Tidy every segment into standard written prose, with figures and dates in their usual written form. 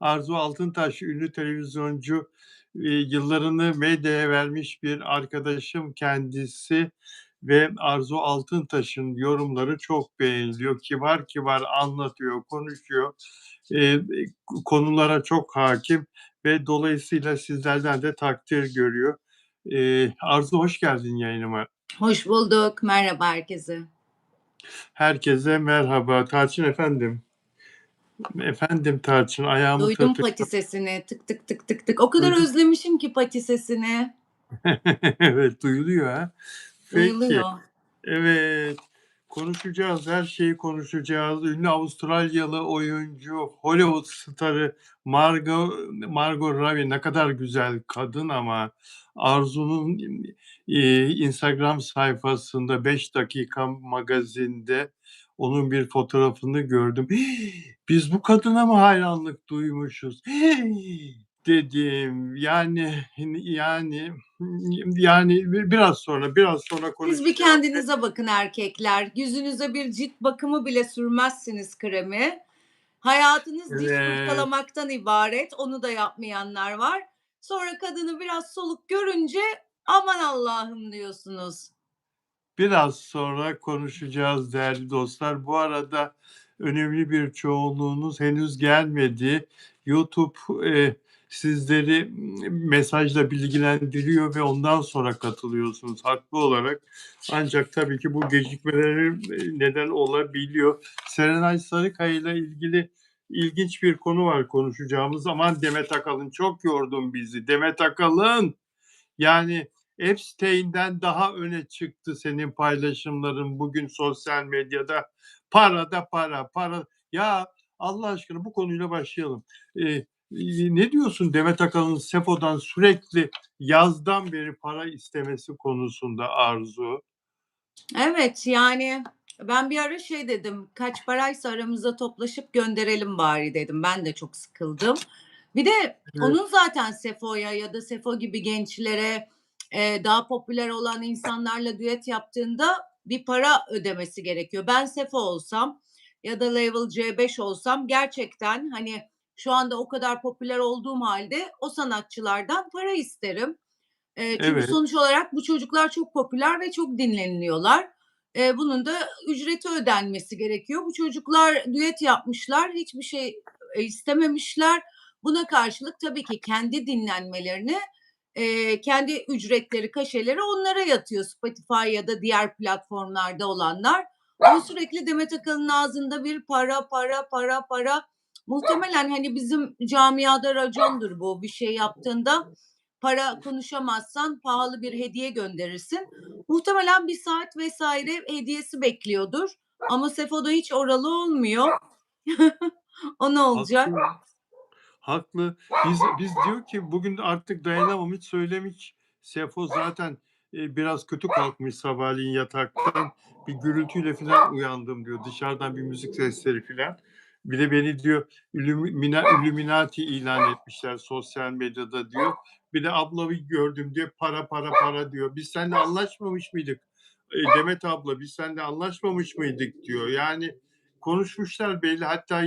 Arzu Altıntaş, ünlü televizyoncu, yıllarını medyaya vermiş bir arkadaşım kendisi ve Arzu Altıntaş'ın yorumları çok beğeniliyor. Kibar kibar anlatıyor, konuşuyor. Eee, Konulara çok hâkim ve dolayısıyla sizlerden de takdir görüyor. Arzu hoş geldin yayınıma. Hoş bulduk. Merhaba herkese. Herkese merhaba. Tarçın efendim. Efendim Tarçın, ayağımı Duydum tırtık. pati sesini. Tık tık tık tık tık. O kadar Duydun. özlemişim ki pati sesini. Evet, duyuluyor ha. Peki, Duyuluyor. evet. Konuşacağız, her şeyi konuşacağız. Ünlü Avustralyalı oyuncu, Hollywood starı Margot Robbie ne kadar güzel kadın ama Arzu'nun, Instagram sayfasında 5 Dakika magazinde onun bir fotoğrafını gördüm. Biz bu kadına mı hayranlık duymuşuz? Dedim. Yani biraz sonra Siz bir konuşacağım. kendinize bakın erkekler. Yüzünüze bir cilt bakımı bile sürmezsiniz kremi. Hayatınız diş Evet, fırçalamaktan ibaret. Onu da yapmayanlar var. Sonra kadını biraz soluk görünce aman Allah'ım diyorsunuz. biraz sonra konuşacağız değerli dostlar. Bu arada önemli bir çoğunluğunuz henüz gelmedi. YouTube, sizleri mesajla bilgilendiriyor ve ondan sonra katılıyorsunuz haklı olarak. Ancak tabii ki bu gecikmelerin neden olabiliyor. Serenay Sarıkaya ile ilgili ilginç bir konu var konuşacağımız. Aman Demet Akalın çok yordun bizi. Demet Akalın! Yani Epstein'den daha öne çıktı senin paylaşımların bugün sosyal medyada. Para da para, para. Ya Allah aşkına bu konuyla başlayalım. Ne diyorsun Demet Akalın'ın Sefo'dan sürekli yazdan beri para istemesi konusunda Arzu? Evet, yani ben bir ara şey dedim, kaç paraysa aramızda toplaşıp gönderelim bari dedim. Ben de çok sıkıldım. Bir de Evet, onun zaten Sefo'ya ya da Sefo gibi gençlere, daha popüler olan insanlarla düet yaptığında bir para ödemesi gerekiyor. Ben Sefo olsam ya da Level C5 olsam gerçekten, hani, şu anda o kadar popüler olduğum halde o sanatçılardan para isterim. Çünkü evet, sonuç olarak bu çocuklar çok popüler ve çok dinleniliyorlar. Bunun da ücreti ödenmesi gerekiyor. Bu çocuklar düet yapmışlar, hiçbir şey, istememişler. Buna karşılık tabii ki kendi dinlenmelerini, kendi ücretleri, kaşeleri onlara yatıyor Spotify ya da diğer platformlarda olanlar. Ama sürekli Demet Akalın'ın ağzında bir para, para, para, para. Muhtemelen, hani, bizim camiada racondur bu. Bir şey yaptığında para konuşamazsan pahalı bir hediye gönderirsin. Muhtemelen bir saat vesaire hediyesi bekliyordur ama Sefo'da hiç oralı olmuyor. O ne olacak? haklı. Haklı. Biz diyor ki bugün artık dayanamamış söylemiş. Sefo zaten biraz kötü kalkmış sabahleyin yataktan. Bir gürültüyle falan uyandım diyor. Dışarıdan bir müzik sesleri falan. Bir de beni diyor Illuminati ilan etmişler sosyal medyada diyor. Bir de ablamı gördüm diyor. Para para para diyor. Biz seninle anlaşmamış mıydık? Demet abla biz seninle anlaşmamış mıydık diyor. Yani konuşmuşlar belli. Hatta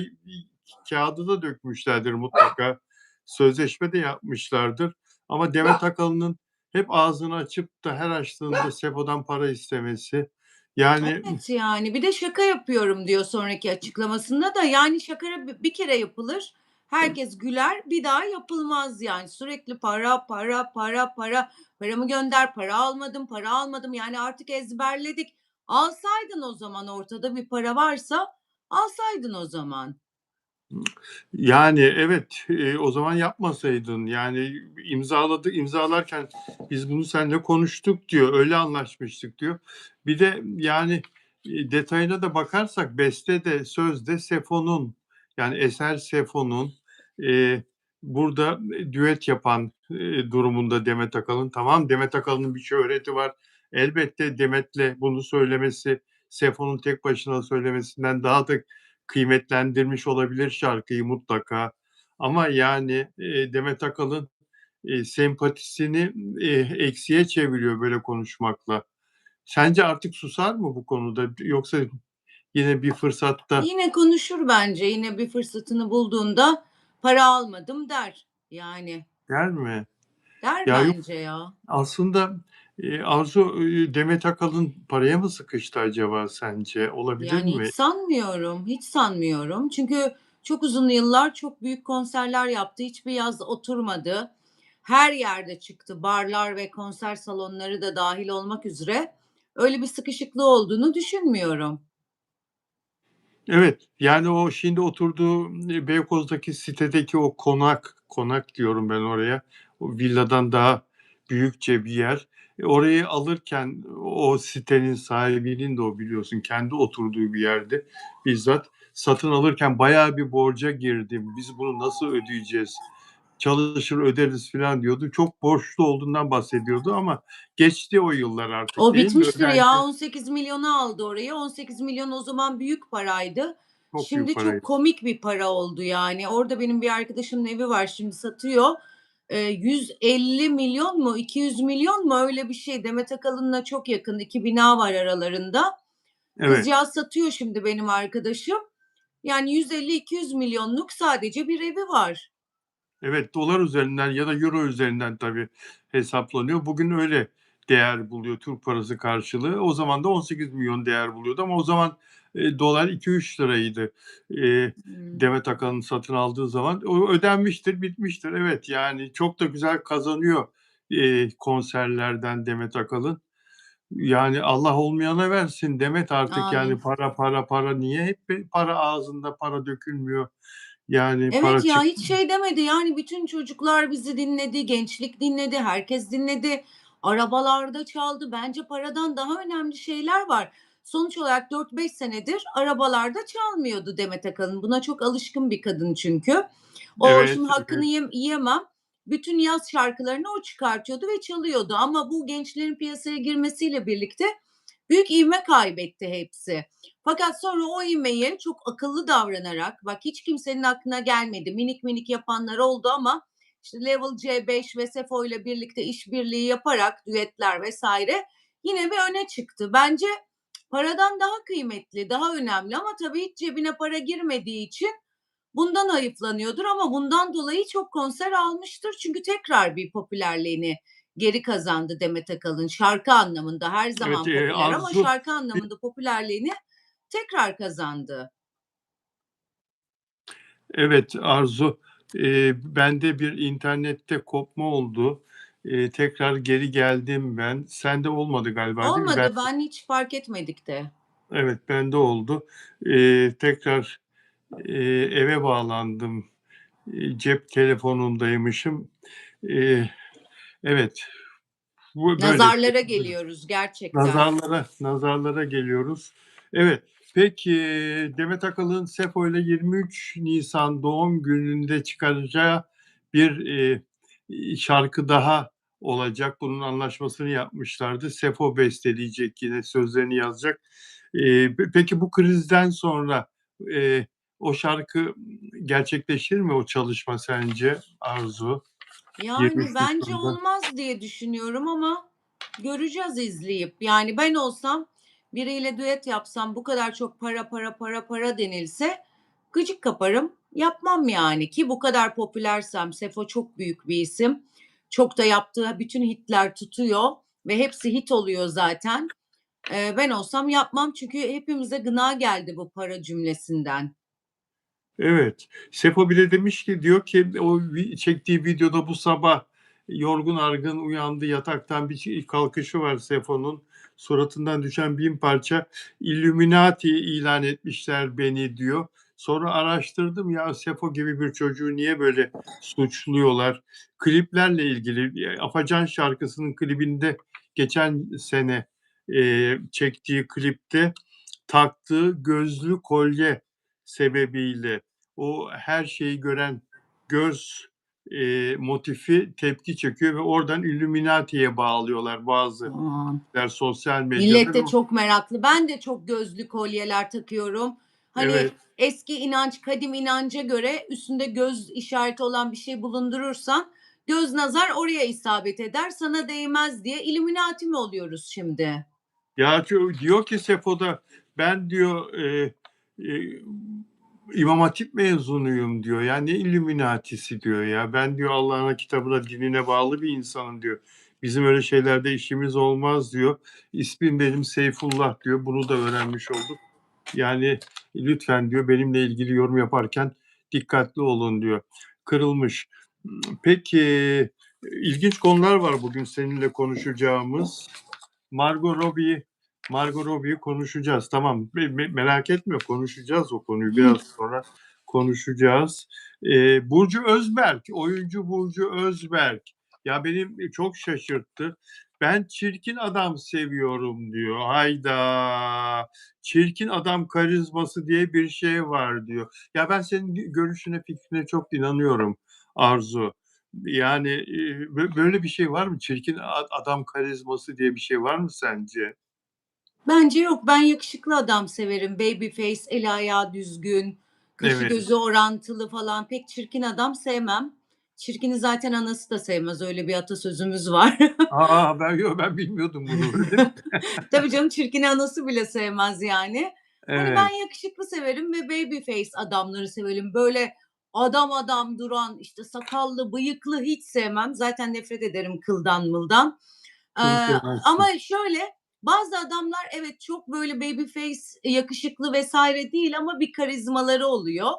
kağıdı da dökmüşlerdir mutlaka. Sözleşme de yapmışlardır. Ama Demet Akalın'ın hep ağzını açıp da her açtığında Sefo'dan para istemesi. Yani Evet, yani bir de şaka yapıyorum diyor sonraki açıklamasında da. Yani şaka bir kere yapılır. Herkes güler, bir daha yapılmaz yani. Sürekli para, para, para, para. Paramı gönder, para almadım, para almadım. Yani artık ezberledik. Alsaydın o zaman ortada bir para varsa alsaydın o zaman. Yani evet, o zaman yapmasaydın. Yani imzalarken biz bunu seninle konuştuk diyor. Öyle anlaşmıştık diyor. Bir de yani detayına da bakarsak beste de söz de Sefo'nun. Yani eser Sefo'nun. Burada düet yapan durumunda Demet Akalın. Tamam Demet Akalın'ın bir şöhreti var. Elbette Demet'le bunu söylemesi Sefo'nun tek başına söylemesinden daha da kıymetlendirmiş olabilir şarkıyı mutlaka. Ama yani Demet Akalın sempatisini eksiye çeviriyor böyle konuşmakla. Sence artık susar mı bu konuda? Yoksa yine bir fırsatta Yine konuşur bence. Yine bir fırsatını bulduğunda para almadım der. Yani Der mi? der Ya, yok bence ya. aslında, Arzu, Demet Akalın paraya mı sıkıştı acaba sence? Olabilir Yani hiç mi? sanmıyorum, hiç sanmıyorum. Çünkü çok uzun yıllar çok büyük konserler yaptı. Hiçbir yaz oturmadı. Her yerde çıktı. Barlar ve konser salonları da dâhil olmak üzere. Öyle bir sıkışıklığı olduğunu düşünmüyorum. Evet, yani o şimdi oturduğu, Beykoz'daki sitedeki o konak diyorum ben oraya. O villadan daha büyükçe bir yer. Orayı alırken o sitenin sahibinin de o biliyorsun kendi oturduğu bir yerdi. Bizzat satın alırken bayağı bir borca girdim. Biz bunu nasıl ödeyeceğiz? Çalışır öderiz filan diyordu. Çok borçlu olduğundan bahsediyordu ama geçti o yıllar artık O değil mi? bitmiştir ya. Ödendi. 18 milyona aldı orayı. 18 milyon o zaman büyük paraydı. Çok büyük Şimdi çok paraydı. komik bir para oldu yani. Orada benim bir arkadaşımın evi var şimdi satıyor. 150 milyon mu 200 milyon mu öyle bir şey. Demet Akalın'la çok yakın. 2 bina var aralarında. Evet. Kızcağız satıyor şimdi benim arkadaşım. Yani 150-200 milyonluk sadece bir evi var. Evet, dolar üzerinden ya da euro üzerinden tabii hesaplanıyor. Bugün öyle değer buluyor Türk parası karşılığı. O zaman da 18 milyon değer buluyordu ama o zaman, dolar 2-3 liraydı. Hımm. Demet Akalın satın aldığı zaman. O ödenmiştir, bitmiştir. Evet, yani çok da güzel kazanıyor, konserlerden Demet Akalın. Yani Allah olmayana versin Demet artık yani Amin. para, para, para niye hep para ağzında, para dökülmüyor? Yani Evet para ya, çık hiç şey demedi, yani, bütün çocuklar bizi dinledi, gençlik dinledi, herkes dinledi. Arabalarda çaldı. Bence paradan daha önemli şeyler var. Sonuç olarak 4-5 senedir arabalarda çalmıyordu Demet Akalın. Buna çok alışkın bir kadın çünkü. O Evet, şimdi hakkını evet. yiyemem. Bütün yaz şarkılarını o çıkartıyordu ve çalıyordu ama bu gençlerin piyasaya girmesiyle birlikte büyük ivme kaybetti hepsi. Fakat sonra o ivmeyi çok akıllı davranarak, bak hiç kimsenin aklına gelmedi. Minik minik yapanlar oldu ama işte Level C5 ve Sefo ile birlikte işbirliği yaparak düetler vesaire yine bir öne çıktı. Bence paradan daha kıymetli, daha önemli ama tabii hiç cebine para girmediği için bundan hayıflanıyordur ama bundan dolayı çok konser almıştır. Çünkü tekrar bir popülerliğini geri kazandı Demet Akalın. Şarkı anlamında her Evet, zaman popüler ama Arzu, şarkı anlamında popülerliğini tekrar kazandı. evet Arzu, bende bir internette kopma oldu. Tekrar geri geldim ben. Sende olmadı galiba değil mi? Olmadı, ben hiç fark etmedik de. Evet, bende oldu. Tekrar, eve bağlandım. Cep telefonundaymışım. Eee, evet, bu böyle. Nazarlara geliyoruz gerçekten. Nazarlara geliyoruz. Evet, peki, Demet Akalın Sefo ile 23 Nisan doğum gününde çıkaracağı bir, şarkı daha olacak. Bunun anlaşmasını yapmışlardı. Sefo besteleyecek, yine sözlerini yazacak. Peki bu krizden sonra, o şarkı gerçekleşir mi o çalışma sence Arzu? 23 Yani bence Nisan'da. olmaz diye düşünüyorum ama göreceğiz izleyip. Yani ben olsam biriyle düet yapsam bu kadar çok para para para para denilse gıcık kaparım. Yapmam yani ki bu kadar popülersem Sefo çok büyük bir isim. Çok da yaptığı bütün hitler tutuyor ve hepsi hit oluyor zaten. Ben olsam yapmam çünkü hepimize gına geldi bu para cümlesinden. Evet. Sefo bile demiş ki diyor ki o çektiği videoda bu sabah yorgun argın uyandı yataktan bir kalkışı var Sefo'nun. Suratından düşen 1000 parça Illuminati ilan etmişler beni diyor. Sonra araştırdım ya Sefo gibi bir çocuğu niye böyle suçluyorlar? Kliplerle ilgili Afacan şarkısının klibinde geçen sene çektiği klipte taktığı gözlü kolye sebebiyle o her şeyi gören göz, motifi tepki çekiyor ve oradan Illuminati'ye bağlıyorlar Aman. bazıları sosyal medyada. Millet de çok meraklı. Ben de çok gözlü kolyeler takıyorum. Hani Evet. eski inanç, kadim inanca göre üstünde göz işareti olan bir şey bulundurursan göz nazar oraya isabet eder, sana değmez diye Illuminati mi oluyoruz şimdi? Ya diyor ki Sefo'da ben diyor, İmam Hatip mezunuyum diyor. Ya ne Illuminati'si diyor ya. Ben diyor Allah'ına, kitabına, dinine bağlı bir insanım diyor. Bizim öyle şeylerde işimiz olmaz diyor. İsmim benim Seyfullah diyor. Bunu da öğrenmiş olduk. Yani lütfen diyor benimle ilgili yorum yaparken dikkatli olun diyor. Kırılmış. Peki ilginç konular var bugün seninle konuşacağımız. Margot Robbie Margot Robbie'yi konuşacağız. Tamam. Merak etme, konuşacağız o konuyu biraz sonra konuşacağız. Burcu Özberk, oyuncu Burcu Özberk. Ya benim çok şaşırttı. Ben çirkin adam seviyorum diyor. Hayda. Çirkin adam karizması diye bir şey var diyor. Ya ben senin görüşüne, fikrine çok inanıyorum Arzu. Yani böyle bir şey var mı? Çirkin adam karizması diye bir şey var mı sence? Bence yok. Ben yakışıklı adam severim. Baby face, eli ayağı düzgün, kaşı Evet. gözü orantılı falan. Pek çirkin adam sevmem. Çirkini zaten anası da sevmez. Öyle bir atasözümüz var. Ben bilmiyordum bunu. Öyle mi? Tabii canım, çirkini anası bile sevmez yani. Hani ben Evet. yakışıklı severim ve baby face adamları severim. Böyle adam adam duran, işte sakallı, bıyıklı hiç sevmem. Zaten nefret ederim kıldan mıldan. Kıl Eee, sevmezsin. ama şöyle, bazı adamlar evet çok böyle baby face, yakışıklı vesaire değil ama bir karizmaları oluyor.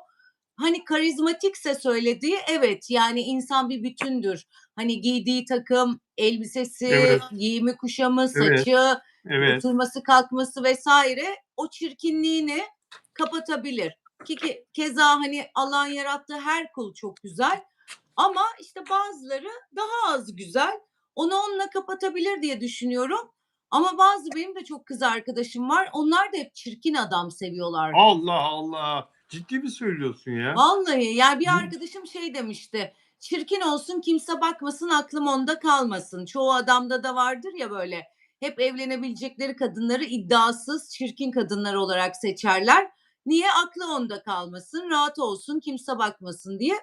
Hani karizmatikse söylediği, evet, yani insan bir bütündür. Hani giydiği takım, elbisesi, Evet, giyimi kuşamı, evet, saçı, evet. oturması kalkması vesaire o çirkinliğini kapatabilir. Keza hani Allah'ın yarattığı her kul çok güzel ama işte bazıları daha az güzel. Onu onunla kapatabilir diye düşünüyorum. Ama bazı benim de çok kız arkadaşım var. Onlar da hep çirkin adam seviyorlar. Allah Allah! Ciddi mi söylüyorsun ya? Vallahi ya bir Bu arkadaşım şey demişti. Çirkin olsun kimse bakmasın aklım onda kalmasın. Çoğu adamda da vardır ya böyle. Hep evlenebilecekleri kadınları iddiasız çirkin kadınlar olarak seçerler. Niye? Aklı onda kalmasın, rahat olsun, kimse bakmasın diye.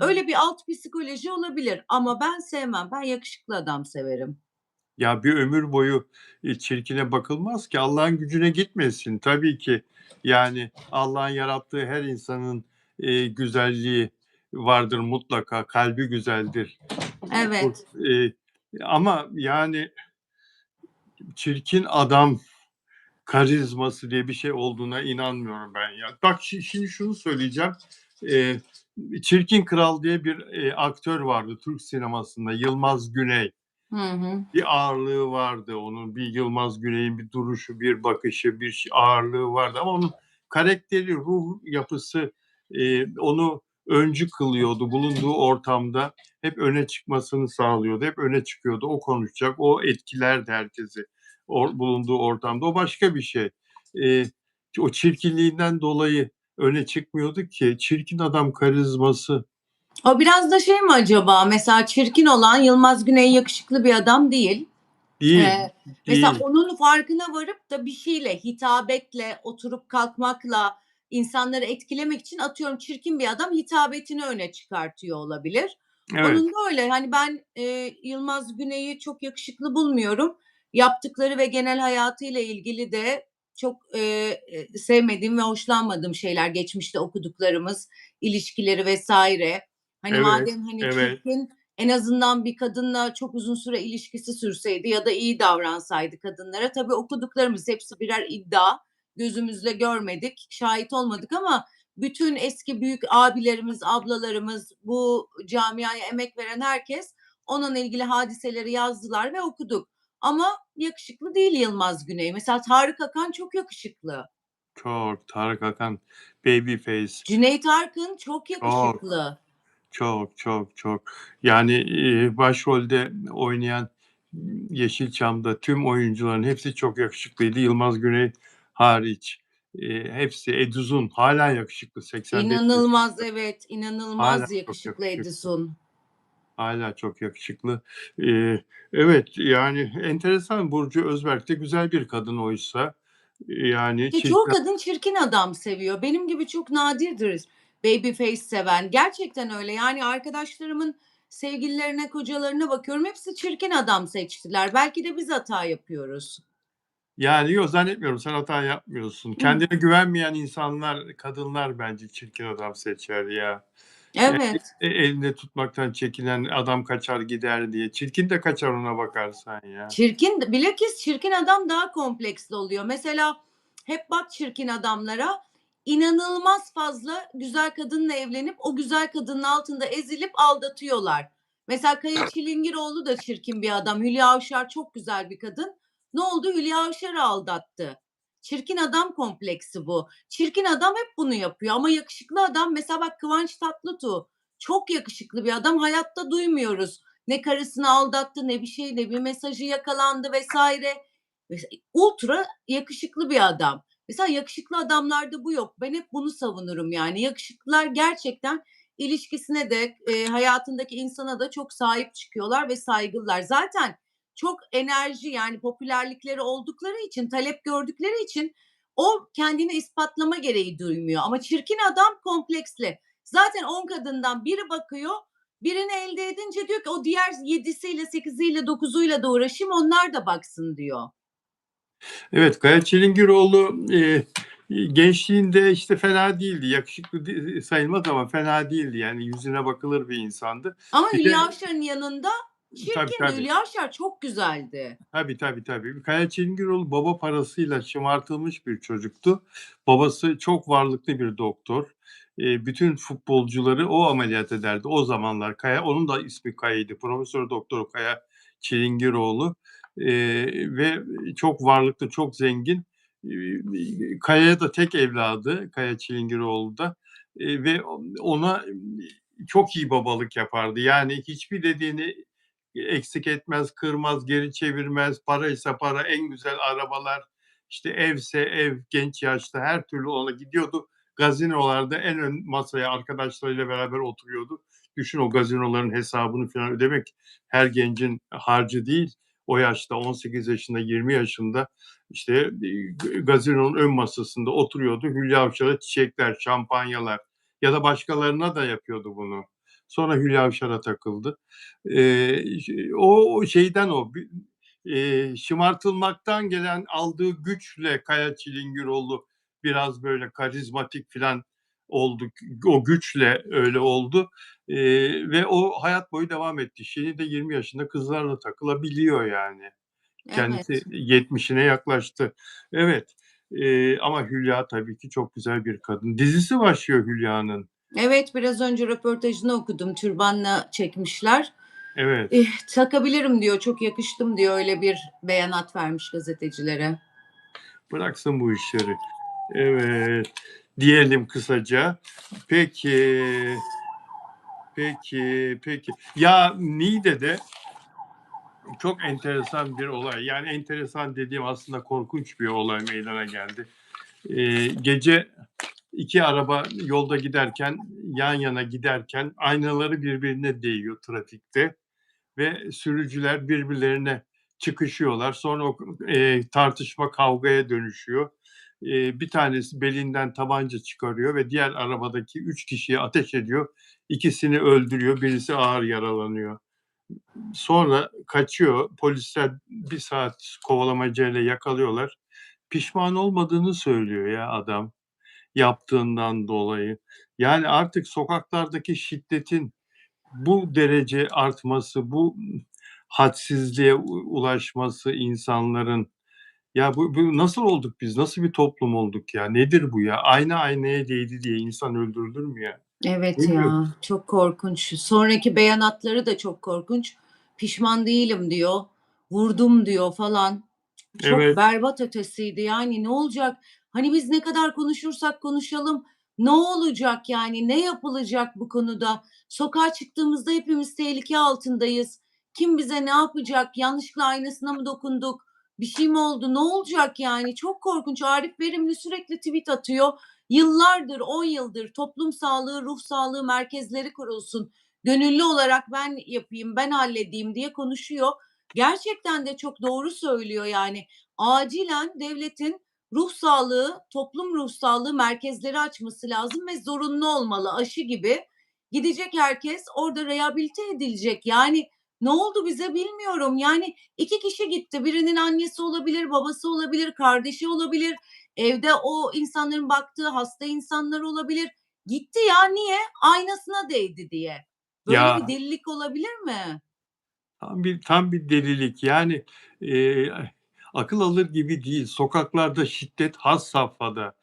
Öyle bir alt psikoloji olabilir ama ben sevmem. Ben yakışıklı adam severim. Ya, bir ömür boyu, çirkine bakılmaz ki. Allah'ın gücüne gitmesin. Tabii ki, yani, Allah'ın yarattığı her insanın, güzelliği vardır mutlaka. Kalbi güzeldir. Evet. Ama, yani, çirkin adam karizması diye bir şey olduğuna inanmıyorum ben ya. Bak şimdi şunu söyleyeceğim. Eee, Çirkin Kral diye bir, aktör vardı Türk sinemasında, Yılmaz Güney. Hı hı. Bir ağırlığı vardı onun, bir Yılmaz Güney'in bir duruşu, bir bakışı, bir ağırlığı vardı ama onun karakteri, ruh yapısı, onu öncü kılıyordu. Bulunduğu ortamda hep öne çıkmasını sağlıyordu. Hep öne çıkıyordu. O konuşacak, o etkilerdi herkesi bulunduğu ortamda. O başka bir şey. Eee, O çirkinliğinden dolayı öne çıkmıyordu ki. Çirkin adam karizması O biraz da şey mi acaba? Mesela çirkin olan Yılmaz Güney yakışıklı bir adam değil. değil, Mesela değil. onun farkına varıp da bir şeyle, hitabetle, oturup kalkmakla insanları etkilemek için atıyorum çirkin bir adam hitabetini öne çıkartıyor olabilir. Evet, Onun da öyle. Hani ben, Yılmaz Güney'i çok yakışıklı bulmuyorum. Yaptıkları ve genel hayatıyla ilgili de çok, sevmediğim ve hoşlanmadığım şeyler geçmişte okuduklarımız, ilişkileri vesaire. Hani evet, madem hani evet, çirkin, en azından bir kadınla çok uzun süre ilişkisi sürseydi ya da iyi davransaydı kadınlara. Tabii okuduklarımız hepsi birer iddia. Gözümüzle görmedik, şahit olmadık ama bütün eski büyük abilerimiz, ablalarımız, bu camiaya emek veren herkes onunla ilgili hadiseleri yazdılar ve okuduk. Ama yakışıklı değil Yılmaz Güney. Mesela Tarık Akan çok yakışıklı. çok. Tarık Akan, Babyface. Cüneyt Arkın çok Çok, yakışıklı. çok, çok, çok. Yani, başrolde oynayan Yeşilçam'da tüm oyuncuların hepsi çok yakışıklıydı. Yılmaz Güney hariç. Hepsi. Edizun hâlâ yakışıklı. 85 İnanılmaz, yaşında. evet, Hâlâ inanılmaz çok yakışıklı yakışıklı. Edison. Hâlâ çok yakışıklı. Evet, yani enteresan. Burcu Özberk de güzel bir kadın oysa. Yani İşte çoğu çirkin. kadın çirkin adam seviyor. Benim gibi çok nadirdir baby face seven. Gerçekten öyle. Yani arkadaşlarımın sevgililerine, kocalarına bakıyorum. Hepsi çirkin adam seçtiler. Belki de biz hata yapıyoruz. Yani yok, zannetmiyorum, sen hata yapmıyorsun. Hıh. Kendine güvenmeyen insanlar, kadınlar bence çirkin adam seçer ya. Ya, Evet. elinde tutmaktan çekinen adam kaçar gider diye. Çirkin de kaçar ona bakarsan ya. Bilakis çirkin adam daha kompleksli oluyor. Mesela hep bak çirkin adamlara, inanılmaz fazla güzel kadınla evlenip o güzel kadının altında ezilip aldatıyorlar. Mesela Kaya Çilingiroğlu da çirkin bir adam. Hülya Avşar çok güzel bir kadın. Ne oldu? Hülya Avşar'ı aldattı. Çirkin adam kompleksi bu. Çirkin adam hep bunu yapıyor ama yakışıklı adam, mesela bak Kıvanç Tatlıtuğ çok yakışıklı bir adam, hayatta duymuyoruz. Ne karısını aldattı, ne bir şey, ne bir mesajı yakalandı vesaire. Ultra yakışıklı bir adam. Mesela yakışıklı adamlarda bu yok. Ben hep bunu savunurum yani. Yakışıklılar gerçekten ilişkisine de, hayatındaki insana da çok sahip çıkıyorlar ve saygılılar. Zaten çok enerji, yani popülerlikleri oldukları için, talep gördükleri için o kendini ispatlama gereği duymuyor. Ama çirkin adam kompleksli. Zaten 10 kadından biri bakıyor, birini elde edince diyor ki o diğer 7'siyle 8'iyle 9'uyla da uğraşayım, onlar da baksın diyor. Evet, Kaya Çilingiroğlu, gençliğinde, işte, fena değildi. Yakışıklı sayılmaz ama fena değildi. Yani yüzüne bakılır bir insandı. Ama Bir Hülya de Avşar'ın yanında tabii, çirkindi. tabii. Hülya Avşar çok güzeldi. Tabii, tabii, tabii. Kaya Çilingirioğlu baba parasıyla şımartılmış bir çocuktu. Babası çok varlıklı bir doktor. Bütün futbolcuları o ameliyat ederdi o zamanlar. Onun da ismi Kaya'ydı. Profesör Doktor Kaya Çilingiroğlu, ve çok varlıklı, çok zengin. Kaya da tek evladı, Kaya Çilingiroğlu da, ve ona çok iyi babalık yapardı. Yani hiçbir dediğini eksik etmez, kırmaz, geri çevirmez. Paraysa para, en güzel arabalar, işte evse ev, genç yaşta her türlü ona gidiyordu. Gazinolarda en ön masaya arkadaşlarıyla beraber oturuyordu. Düşün, o gazinoların hesabını falan ödemek her gencin harcı değil. O yaşta 18 yaşında, 20 yaşında işte gazinonun ön masasında oturuyordu. Hülya Avşar'a çiçekler, şampanyalar ya da başkalarına da yapıyordu bunu. Sonra Hülya Avşar'a takıldı. O şeyden şımartılmaktan gelen aldığı güçle Kaya Çilingiroğlu biraz böyle karizmatik filan oldu. O güçle öyle oldu, ve o hayat boyu devam etti. Şimdi de 20 yaşında kızlarla takılabiliyor yani. Kendisi Evet. 70'ine yaklaştı. Evet, ama Hülya tabii ki çok güzel bir kadın. Dizisi başlıyor Hülya'nın. Evet, biraz önce röportajını okudum. Türbanla çekmişler. Evet. Takabilirim diyor, çok yakıştım diyor. Öyle bir beyanat vermiş gazetecilere. Bıraksın bu işleri. Evet, diyelim kısaca. Peki, peki. Ya, Niğde'de çok enteresan bir olay, yani enteresan dediğim aslında korkunç bir olay meydana geldi. Gece 2 araba yolda giderken, yan yana giderken aynaları birbirine değiyor trafikte ve sürücüler birbirlerine çıkışıyorlar. Sonra o, tartışma kavgaya dönüşüyor. Bir tanesi belinden tabanca çıkarıyor ve diğer arabadaki 3 kişiye ateş ediyor. İkisini öldürüyor, birisi ağır yaralanıyor. Sonra kaçıyor. Polisler 1 saat kovalamacayla yakalıyorlar. Pişman olmadığını söylüyor ya adam, yaptığından dolayı. Yani artık sokaklardaki şiddetin bu derece artması, bu hadsizliğe ulaşması insanların, ya bu nasıl olduk biz? Nasıl bir toplum olduk ya? Nedir bu ya? Ayna aynaya değdi diye insan öldürülür mü ya? Evet Ne diyor? ya, çok korkunç. Sonraki beyanatları da çok korkunç. Pişman değilim diyor, vurdum diyor falan. Çok Evet, berbat ötesiydi. Yani ne olacak? Hani biz ne kadar konuşursak konuşalım, ne olacak yani? Ne yapılacak bu konuda? Sokağa çıktığımızda hepimiz tehlike altındayız. Kim bize ne yapacak? Yanlışlıkla aynasına mı dokunduk? Bir şey mi oldu? Ne olacak yani? Çok korkunç. Arif Verimli sürekli tweet atıyor. Yıllardır, 10 yıldır toplum sağlığı, ruh sağlığı merkezleri kurulsun. Gönüllü olarak ben yapayım, ben halledeyim diye konuşuyor. Gerçekten de çok doğru söylüyor yani. Acilen devletin ruh sağlığı, toplum ruh sağlığı merkezleri açması lazım ve zorunlu olmalı, aşı gibi. Gidecek herkes orada rehabilite edilecek. Yani Ne oldu bize bilmiyorum. Yani 2 kişi gitti. Birinin annesi olabilir, babası olabilir, kardeşi olabilir. Evde o insanların baktığı hasta insanlar olabilir. Gitti ya, niye? Aynasına değdi diye. Böyle bir Ya, delilik olabilir mi? tam bir delilik. Yani, akıl alır gibi değil. Sokaklarda şiddet had safhada.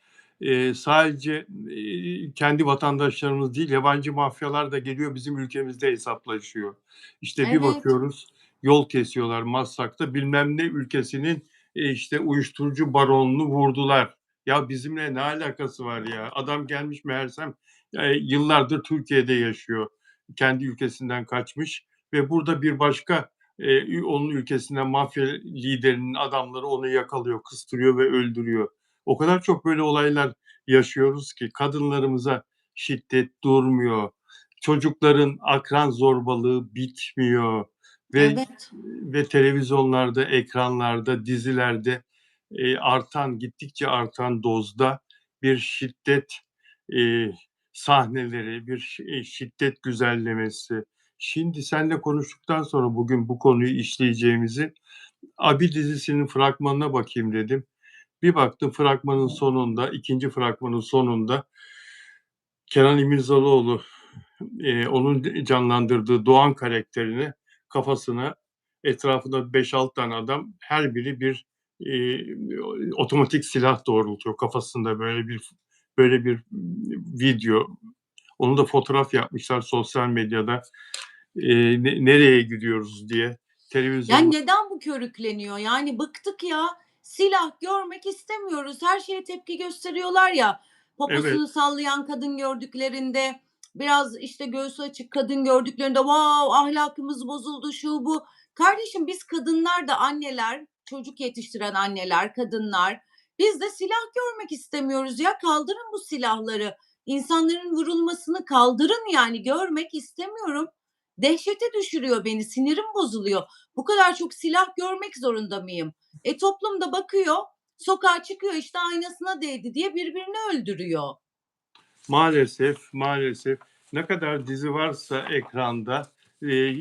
Sadece, kendi vatandaşlarımız değil, yabancı mafyalar da geliyor bizim ülkemizde hesaplaşıyor. İşte bir Evet, bakıyoruz, yol kesiyorlar Maslak'ta, bilmem ne ülkesinin, işte, uyuşturucu baronunu vurdular. Ya bizimle ne alakası var ya? Adam gelmiş meğersem, yıllardır Türkiye'de yaşıyor. Kendi ülkesinden kaçmış ve burada bir başka onun ülkesinden mafya liderinin adamları onu yakalıyor, kıstırıyor ve öldürüyor. O kadar çok böyle olaylar yaşıyoruz ki kadınlarımıza şiddet durmuyor. Çocukların akran zorbalığı bitmiyor ve evet. televizyonlarda, ekranlarda, dizilerde gittikçe artan dozda bir şiddet eee, sahneleri, bir şiddet güzellemesi. Şimdi seninle konuştuktan sonra bugün bu konuyu işleyeceğimizi Abi dizisinin fragmanına bakayım dedim. Bir baktım fragmanın sonunda, ikinci fragmanın sonunda Kenan İmirzalıoğlu onun canlandırdığı Doğan karakterini kafasına etrafında 5-6 tane adam her biri bir otomatik silah doğrultuyor kafasında böyle bir video. Onu da fotoğraf yapmışlar sosyal medyada. Nereye gidiyoruz diye. Yani Televizyonda neden bu körükleniyor? Yani bıktık ya. Silah görmek istemiyoruz. Her şeye tepki gösteriyorlar ya. evet, Poposunu sallayan kadın gördüklerinde, biraz işte göğsü açık kadın gördüklerinde wow ahlakımız bozuldu şu bu. Kardeşim biz kadınlar da anneler, çocuk yetiştiren anneler, kadınlar. Biz de silah görmek istemiyoruz ya. Kaldırın bu silahları. İnsanların vurulmasını kaldırın yani görmek istemiyorum. Dehşete düşürüyor beni, sinirim bozuluyor. Bu kadar çok silah görmek zorunda mıyım? Toplum da bakıyor, sokağa çıkıyor işte aynasına değdi diye birbirini öldürüyor. maalesef, maalesef ne kadar dizi varsa ekranda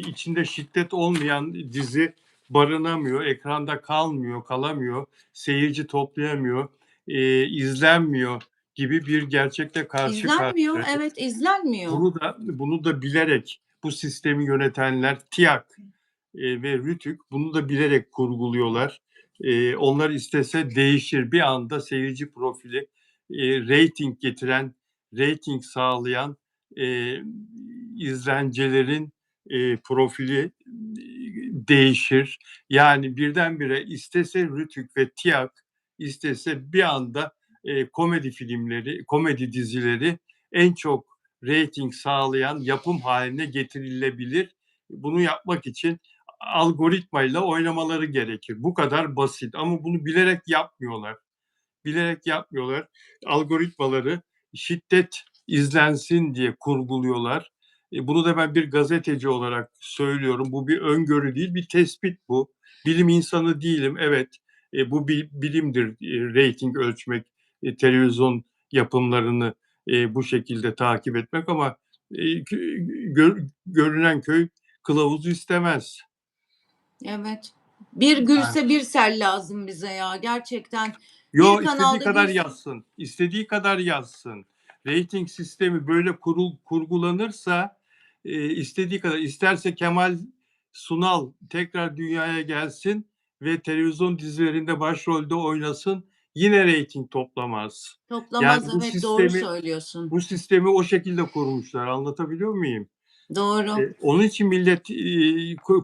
içinde şiddet olmayan dizi barınamıyor, ekranda kalmıyor, kalamıyor, seyirci toplayamıyor, izlenmiyor gibi bir gerçekle karşı İzlenmiyor, karşıyayız. evet izlenmiyor. Bunu da bilerek bu sistemi yönetenler TİAK ve Rütük bunu da bilerek kurguluyorlar. Onlar istese değişir. Bir anda seyirci profili, reyting getiren, reyting sağlayan izlencelerin profili değişir. Yani birdenbire istese Rütük ve TİAK istese bir anda komedi filmleri, komedi dizileri en çok reyting sağlayan yapım haline getirilebilir. Bunu yapmak için algoritmayla oynamaları gerekir. Bu kadar basit ama bunu bilerek yapmıyorlar. Bilerek yapmıyorlar. Algoritmaları şiddet izlensin diye kurguluyorlar. Bunu da ben bir gazeteci olarak söylüyorum. Bu bir öngörü değil, bir tespit bu. Bilim insanı değilim, evet. Bu bir bilimdir, reyting ölçmek, televizyon yapımlarını bu şekilde takip etmek ama görünen köy kılavuz istemez. Evet. Bir Yani. Gülse Birsel lazım bize ya gerçekten. Bir Yo, istediği kanalda kadar bir yazsın. İstediği kadar yazsın. Rating sistemi böyle kurgulanırsa istediği kadar isterse Kemal Sunal tekrar dünyaya gelsin ve televizyon dizilerinde başrolde oynasın yine reyting toplamaz. Yani toplamaz, bu evet doğru sistemi söylüyorsun. bu sistemi o şekilde kurmuşlar. Anlatabiliyor muyum? Doğru. Onun için millet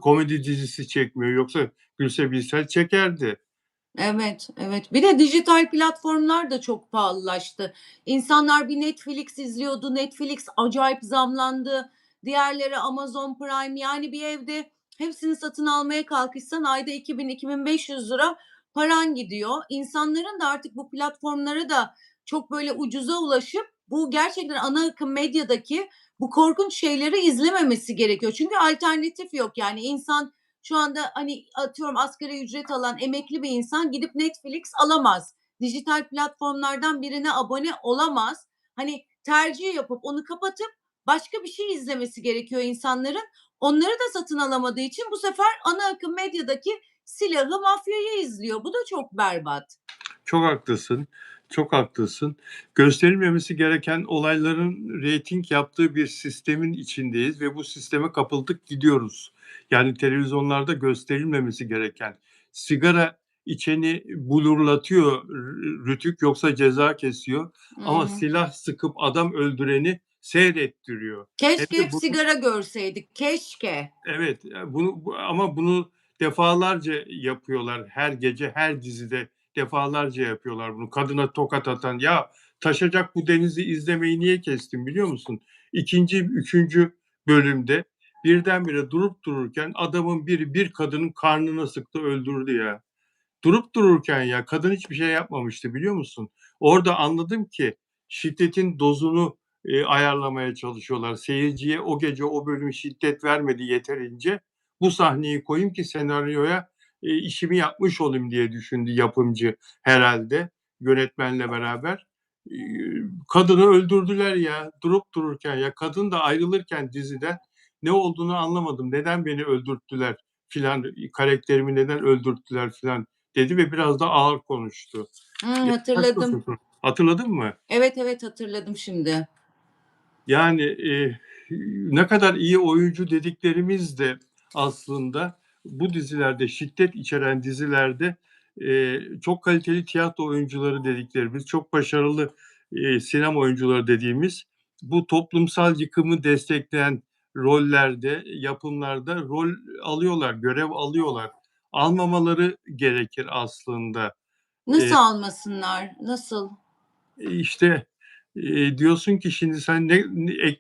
komedi dizisi çekmiyor. Yoksa Gülse Birsel çekerdi. Evet, evet. Bir de dijital platformlar da çok pahalılaştı. İnsanlar bir Netflix izliyordu. Netflix acayip zamlandı. Diğerleri Amazon Prime. Yani bir evde hepsini satın almaya kalkışsan ayda 2.000-2.500 lira paran gidiyor. İnsanların da artık bu platformlara da çok böyle ucuza ulaşıp bu gerçekten ana akım medyadaki bu korkunç şeyleri izlememesi gerekiyor. Çünkü alternatif yok. Yani insan şu anda hani atıyorum asgari ücret alan emekli bir insan gidip Netflix alamaz. Dijital platformlardan birine abone olamaz. Hani tercih yapıp onu kapatıp başka bir şey izlemesi gerekiyor insanların. Onları da satın alamadığı için bu sefer ana akım medyadaki silahı, mafyayı izliyor. Bu da çok berbat. Çok haklısın, çok haklısın. Gösterilmemesi gereken olayların reyting yaptığı bir sistemin içindeyiz ve bu sisteme kapıldık gidiyoruz. Yani televizyonlarda gösterilmemesi gereken sigara içeni blurlatıyor Rütük yoksa ceza kesiyor Hı ama hı. silah sıkıp adam öldüreni seyrettiriyor. Hem Keşke de hep sigara görseydik, keşke. evet, ama bunu defalarca yapıyorlar. Her gece, her dizide defalarca yapıyorlar bunu. Kadına tokat atan, "Ya Taşacak Bu Denizi izlemeyi niye kestim biliyor musun?" 2. 3. bölümde birdenbire durup dururken adamın biri bir kadının karnına sıktı, öldürdü ya. Durup dururken ya kadın hiçbir şey yapmamıştı biliyor musun? Orada anladım ki şiddetin dozunu ayarlamaya çalışıyorlar. Seyirciye o gece o bölüm şiddet vermedi yeterince. Bu sahneyi koyayım ki senaryoya işimi yapmış olayım diye düşündü yapımcı herhalde yönetmenle beraber. E, Kadını öldürdüler ya durup dururken ya kadın da ayrılırken diziden ne olduğunu anlamadım. Neden beni öldürttüler filan karakterimi neden öldürttüler filan dedi ve biraz da ağır konuştu. Ya, Hatırladım. haklısın. Hatırladın mı? Evet, evet, hatırladım şimdi. Yani, ne kadar iyi oyuncu dediklerimiz de aslında bu dizilerde, şiddet içeren dizilerde, çok kaliteli tiyatro oyuncuları dediklerimiz, çok başarılı, sinema oyuncuları dediğimiz bu toplumsal yıkımı destekleyen rollerde, yapımlarda rol alıyorlar, görev alıyorlar. Almamaları gerekir aslında. Nasıl almasınlar? Nasıl? İşte, diyorsun ki şimdi sen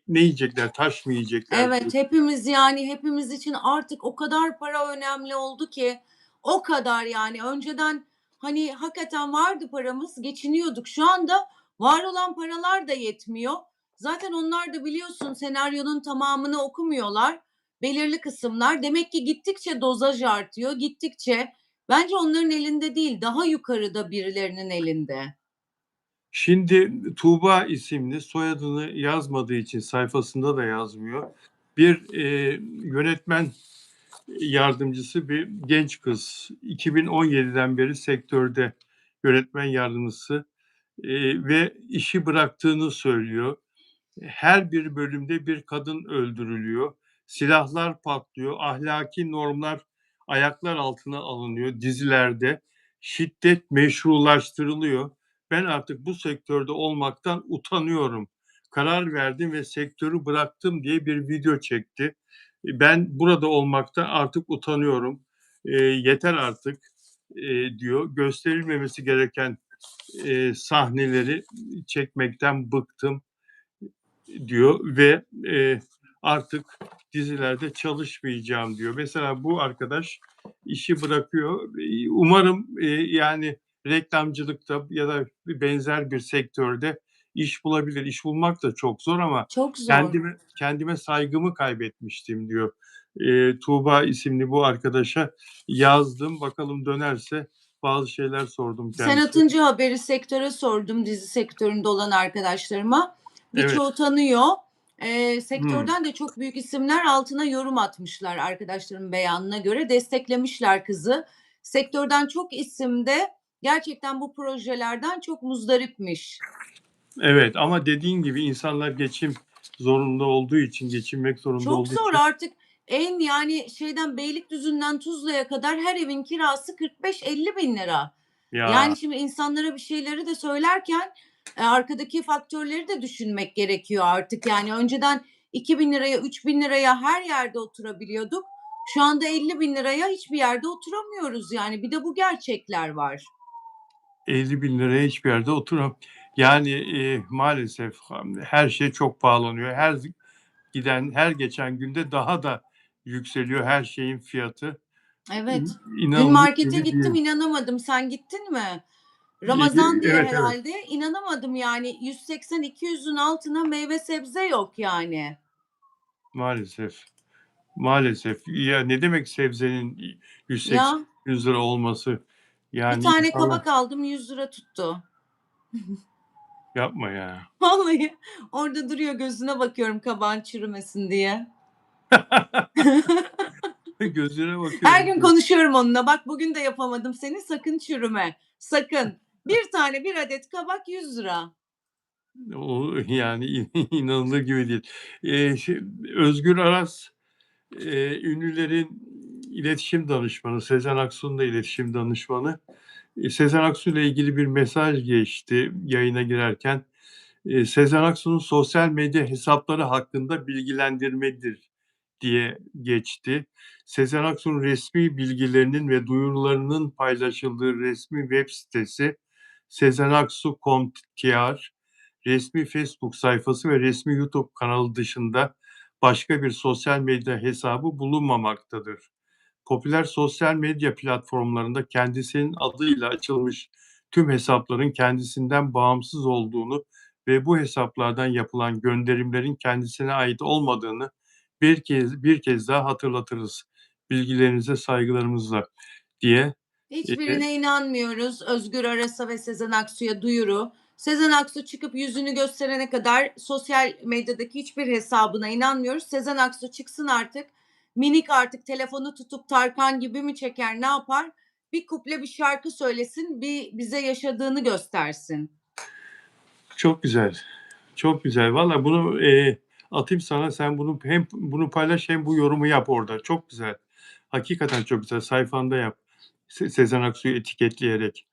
ne yiyecekler, taş mı yiyecekler Evet, diyorsun. hepimiz, yani, hepimiz için artık o kadar para önemli oldu ki, o kadar yani. Önceden, hani, hakikaten vardı paramız, geçiniyorduk. Şu anda var olan paralar da yetmiyor. Zaten onlar da biliyorsun senaryonun tamamını okumuyorlar. Belirli kısımlar. Demek ki gittikçe dozaj artıyor, gittikçe bence onların elinde değil, daha yukarıda birilerinin elinde. Şimdi Tuğba isimli, soyadını yazmadığı için sayfasında da yazmıyor. Bir, yönetmen yardımcısı bir genç kız. 2017'den beri sektörde yönetmen yardımcısı, ve işi bıraktığını söylüyor. Her bir bölümde bir kadın öldürülüyor. Silahlar patlıyor. Ahlaki normlar ayaklar altına alınıyor dizilerde. Şiddet meşrulaştırılıyor. Ben artık bu sektörde olmaktan utanıyorum. Karar verdim ve sektörü bıraktım diye bir video çekti. Ben burada olmaktan artık utanıyorum. Yeter artık diyor. Gösterilmemesi gereken sahneleri çekmekten bıktım diyor ve artık dizilerde çalışmayacağım diyor. Mesela bu arkadaş işi bırakıyor. Umarım yani reklamcılıkta ya da benzer bir sektörde iş bulabilir. İş bulmak da çok zor ama Çok zor. kendime saygımı kaybetmiştim diyor. Tuğba isimli bu arkadaşa yazdım. Bakalım dönerse bazı şeyler sordum Sen kendisine. atınca haberi sektöre sordum, dizi sektöründe olan arkadaşlarıma. Evet. Birçoğu tanıyor. Hmm. Sektörden de çok büyük isimler altına yorum atmışlar arkadaşlarımın beyanına göre. Desteklemişler kızı. Sektörden çok isim de gerçekten bu projelerden çok muzdaripmiş. Evet ama dediğin gibi insanlar geçim zorunda olduğu için, geçinmek zorunda Çok olduğu zor için artık, en yani şeyden Beylikdüzü'nden Tuzla'ya kadar her evin kirası 45-50 bin lira. ya Yani şimdi insanlara bir şeyleri de söylerken arkadaki faktörleri de düşünmek gerekiyor artık. Yani önceden 2.000 liraya, 3.000 liraya her yerde oturabiliyorduk. Şu anda 50.000 liraya hiçbir yerde oturamıyoruz yani. Bir de bu gerçekler var. 50 bin liraya hiçbir yerde oturam. Yani maalesef her şey çok pahalanıyor. Her geçen günde daha da yükseliyor her şeyin fiyatı. Evet. Dün İnanılır markete gibi gittim, değil. inanamadım. Sen gittin mi? Ramazan diye Evet, evet. herhalde, inanamadım yani 180-200'ün altına meyve sebze yok yani. Maalesef. Maalesef. Ya ne demek sebzenin 180 Ya 100 lira olması? bir Yani tane insanlar kabak aldım 100 lira tuttu. yapma ya. Vallahi orada duruyor, gözüne bakıyorum kabağın çürümesin diye. Gözüne Her bakıyorum. gün konuşuyorum onunla. Bak bugün de yapamadım seni, sakın çürüme. Sakın. Bir tane, bir adet kabak 100 lira. O yani inanılır gibi değil. Özgür Aras, ünlülerin iletişim danışmanı, Sezen Aksu'nun da iletişim danışmanı. Sezen Aksu ile ilgili bir mesaj geçti yayına girerken. Sezen Aksu'nun sosyal medya hesapları hakkında bilgilendirmedir diye geçti. Sezen Aksu'nun resmi bilgilerinin ve duyurularının paylaşıldığı resmi web sitesi sezenaksu.com.tr, resmi Facebook sayfası ve resmi YouTube kanalı dışında başka bir sosyal medya hesabı bulunmamaktadır. Popüler sosyal medya platformlarında kendisinin adıyla açılmış tüm hesapların kendisinden bağımsız olduğunu ve bu hesaplardan yapılan gönderimlerin kendisine ait olmadığını bir kez daha hatırlatırız. Bilgilerinize saygılarımızla diye. Hiçbirine inanmıyoruz. Özgür Aras'a ve Sezen Aksu'ya duyuru. Sezen Aksu çıkıp yüzünü gösterene kadar sosyal medyadaki hiçbir hesabına inanmıyoruz. Sezen Aksu çıksın artık. Minik artık telefonu tutup Tarkan gibi mi çeker, ne yapar? Bir kuple bir şarkı söylesin, bir bize yaşadığını göstersin. Çok güzel. Çok güzel. Valla bunu atayım sana. Sen bunu hem bunu paylaş hem bu yorumu yap orada. Çok güzel. Hakikaten çok güzel. Sayfanda yap. Sezen Aksu'yu etiketleyerek.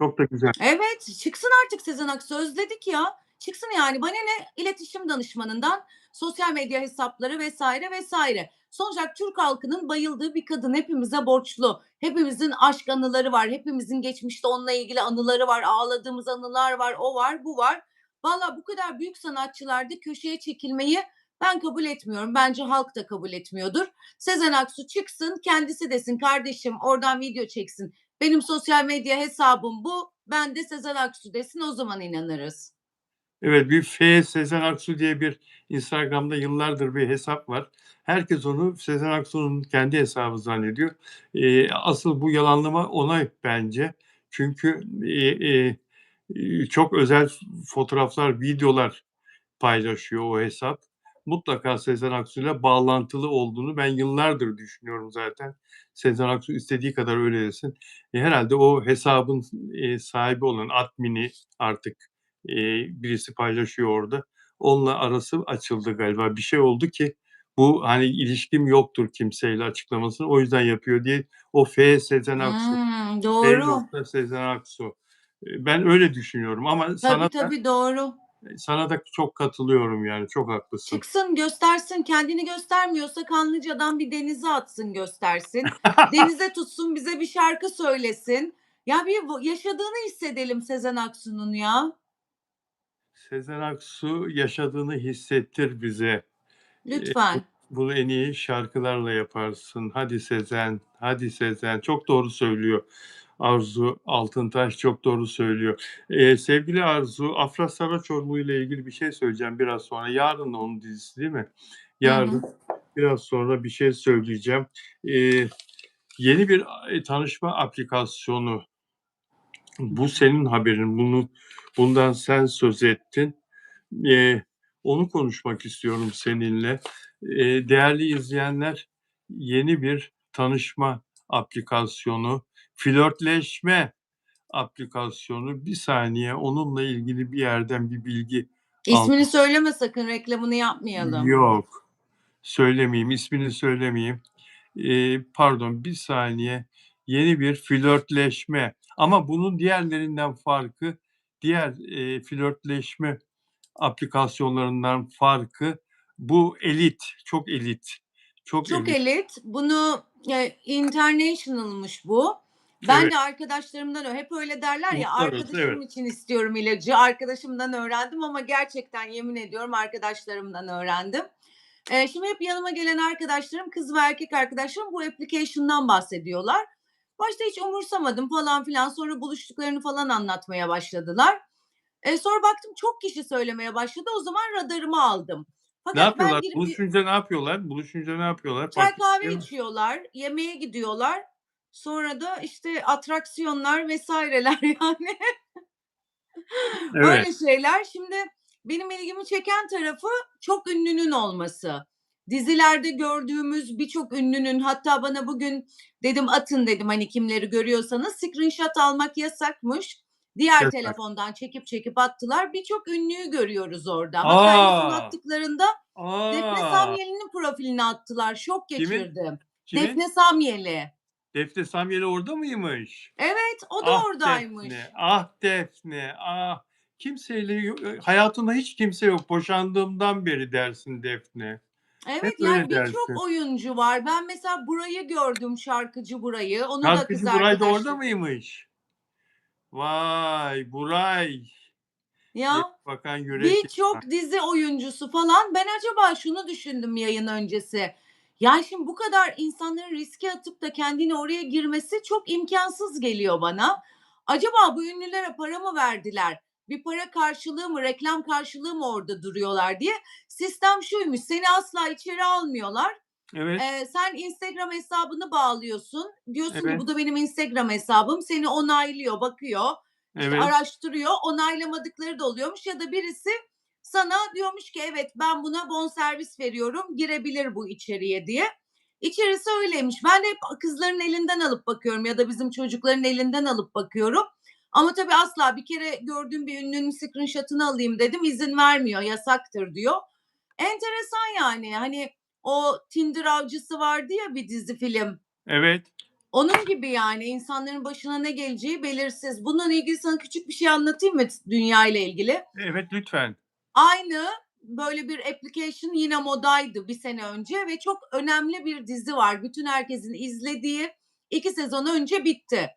Çok da güzel. Evet, çıksın artık Sezen Aksu, özledik ya. Çıksın yani, bana ne iletişim danışmanından, sosyal medya hesapları vesaire vesaire. Sonuç olarak Türk halkının bayıldığı bir kadın, hepimize borçlu. Hepimizin aşk anıları var, hepimizin geçmişte onunla ilgili anıları var, ağladığımız anılar var, o var, bu var. Valla bu kadar büyük sanatçılarda köşeye çekilmeyi ben kabul etmiyorum. Bence halk da kabul etmiyordur. Sezen Aksu çıksın, kendisi desin kardeşim, oradan video çeksin. Benim sosyal medya hesabım bu. Ben de Sezen Aksu desin, o zaman inanırız. Evet, bir F Sezen Aksu diye bir Instagram'da yıllardır bir hesap var. Herkes onu Sezen Aksu'nun kendi hesabı zannediyor. Asıl bu yalanlama ona bence. Çünkü çok özel fotoğraflar, videolar paylaşıyor o hesap. Mutlaka Sezen Aksu'yla bağlantılı olduğunu ben yıllardır düşünüyorum zaten. Sezen Aksu istediği kadar öyle desin. Herhalde o hesabın sahibi olan admini artık birisi paylaşıyor orada. Onunla arası açıldı galiba. Bir şey oldu ki bu hani ilişkim yoktur kimseyle açıklamasını o yüzden yapıyor diye o F Sezen Aksu. F Doğru. nokta Sezen Aksu. Ben öyle düşünüyorum ama Tabii tabii, doğru. sana da çok katılıyorum yani çok haklısın. Çıksın göstersin, kendini göstermiyorsa Kanlıca'dan bir denize atsın göstersin. Denize tutsun, bize bir şarkı söylesin. Ya bir yaşadığını hissedelim Sezen Aksu'nun ya. Sezen Aksu yaşadığını hissettir bize. Bu Lütfen. bunu en iyi şarkılarla yaparsın. Hadi Sezen, hadi Sezen. Çok doğru söylüyor. Arzu Altıntaş çok doğru söylüyor. Sevgili Arzu, Afra Saraçoğlu ile ilgili bir şey söyleyeceğim biraz sonra. Yarın da onun dizisi değil mi? Hı Yarın hı. biraz sonra bir şey söyleyeceğim. Yeni bir tanışma aplikasyonu. Bu senin haberin. Bundan sen söz ettin. Eee, Onu konuşmak istiyorum seninle. Değerli izleyenler, yeni bir tanışma aplikasyonu, flörtleşme aplikasyonu. Bir saniye, onunla ilgili bir yerden bir bilgi İsmini almak. söyleme sakın, reklamını yapmayalım. Yok, söylemeyeyim, ismini söylemeyeyim. Pardon, bir saniye. Yeni bir flörtleşme ama bunun diğerlerinden farkı, diğer, flörtleşme aplikasyonlarından farkı bu elit, çok elit, çok Çok elit. elit. Bunu international'mış bu. Ben Evet, de arkadaşlarımdan hep öyle derler ya, uluslararası, arkadaşım evet. için istiyorum ilacı. Arkadaşımdan öğrendim ama gerçekten yemin ediyorum arkadaşlarımdan öğrendim. Şimdi hep yanıma gelen arkadaşlarım, kız ve erkek arkadaşlarım bu application'dan bahsediyorlar. Başta hiç umursamadım falan filan. Sonra buluştuklarını falan anlatmaya başladılar. Sonra baktım çok kişi söylemeye başladı. O zaman radarıma aldım. Ne Fakat ben yapıyorlar? girip Buluşunca ne yapıyorlar? Buluşunca ne yapıyorlar? çay Farklı bir kahve şey mi? içiyorlar, yemeğe gidiyorlar. Sonra da işte atraksiyonlar vesaireler yani Evet, öyle şeyler. Şimdi benim ilgimi çeken tarafı çok ünlünün olması. dizilerde gördüğümüz birçok ünlünün, hatta bana bugün dedim atın dedim hani kimleri görüyorsanız, screenshot almak yasakmış. Diğer Yasak. telefondan çekip attılar. Birçok ünlüyü görüyoruz orada ama kendisinin A! attıklarında Defne A! Samyeli'nin profilini attılar. Şok Kimin? geçirdim. Kimin? Defne Samyeli. Defne Samyeli orada mıymış? Evet, o da Ah Defne, oradaymış. ah Defne, ah! Kimseyle hayatımda hiç kimse yok. Boşandığımdan beri dersin Defne. Evet, Hep yani öyle birçok dersin. oyuncu var. Ben mesela Buray'ı gördüm, şarkıcı Buray'ı. Onu da kız Şarkıcı Buray da orada arkadaşları. mıymış? Vay, Buray! Yere Ya bakan yürek yakan. birçok dizi oyuncusu falan. Ben acaba şunu düşündüm yayın öncesi. Ya şimdi bu kadar insanların riske atıp da kendini oraya girmesi çok imkansız geliyor bana. Acaba bu ünlülere para mı verdiler? Bir para karşılığı mı, reklam karşılığı mı orada duruyorlar diye. Sistem şuymuş, seni asla içeri almıyorlar. Evet, Sen Instagram hesabını bağlıyorsun. Diyorsun ki evet, bu da benim Instagram hesabım. Seni onaylıyor, bakıyor. İşte evet, araştırıyor. Onaylamadıkları da oluyormuş ya da birisi sana diyormuş ki evet ben buna bonservis veriyorum. Girebilir bu içeriye diye. İçerisi öyleymiş. Ben de hep kızların elinden alıp bakıyorum ya da bizim çocukların elinden alıp bakıyorum. Ama tabii asla bir kere gördüğüm bir ünlünün screenshot'ını alayım dedim. İzin vermiyor, yasaktır diyor. Enteresan yani. Hani o Tinder Avcısı vardı ya bir dizi film. evet, Onun gibi yani insanların başına ne geleceği belirsiz. Bununla ilgili sana küçük bir şey anlatayım mı dünya ile ilgili? evet, lütfen. Aynı böyle bir application yine modaydı bir sene önce ve çok önemli bir dizi var. Bütün herkesin izlediği 2 sezon önce bitti.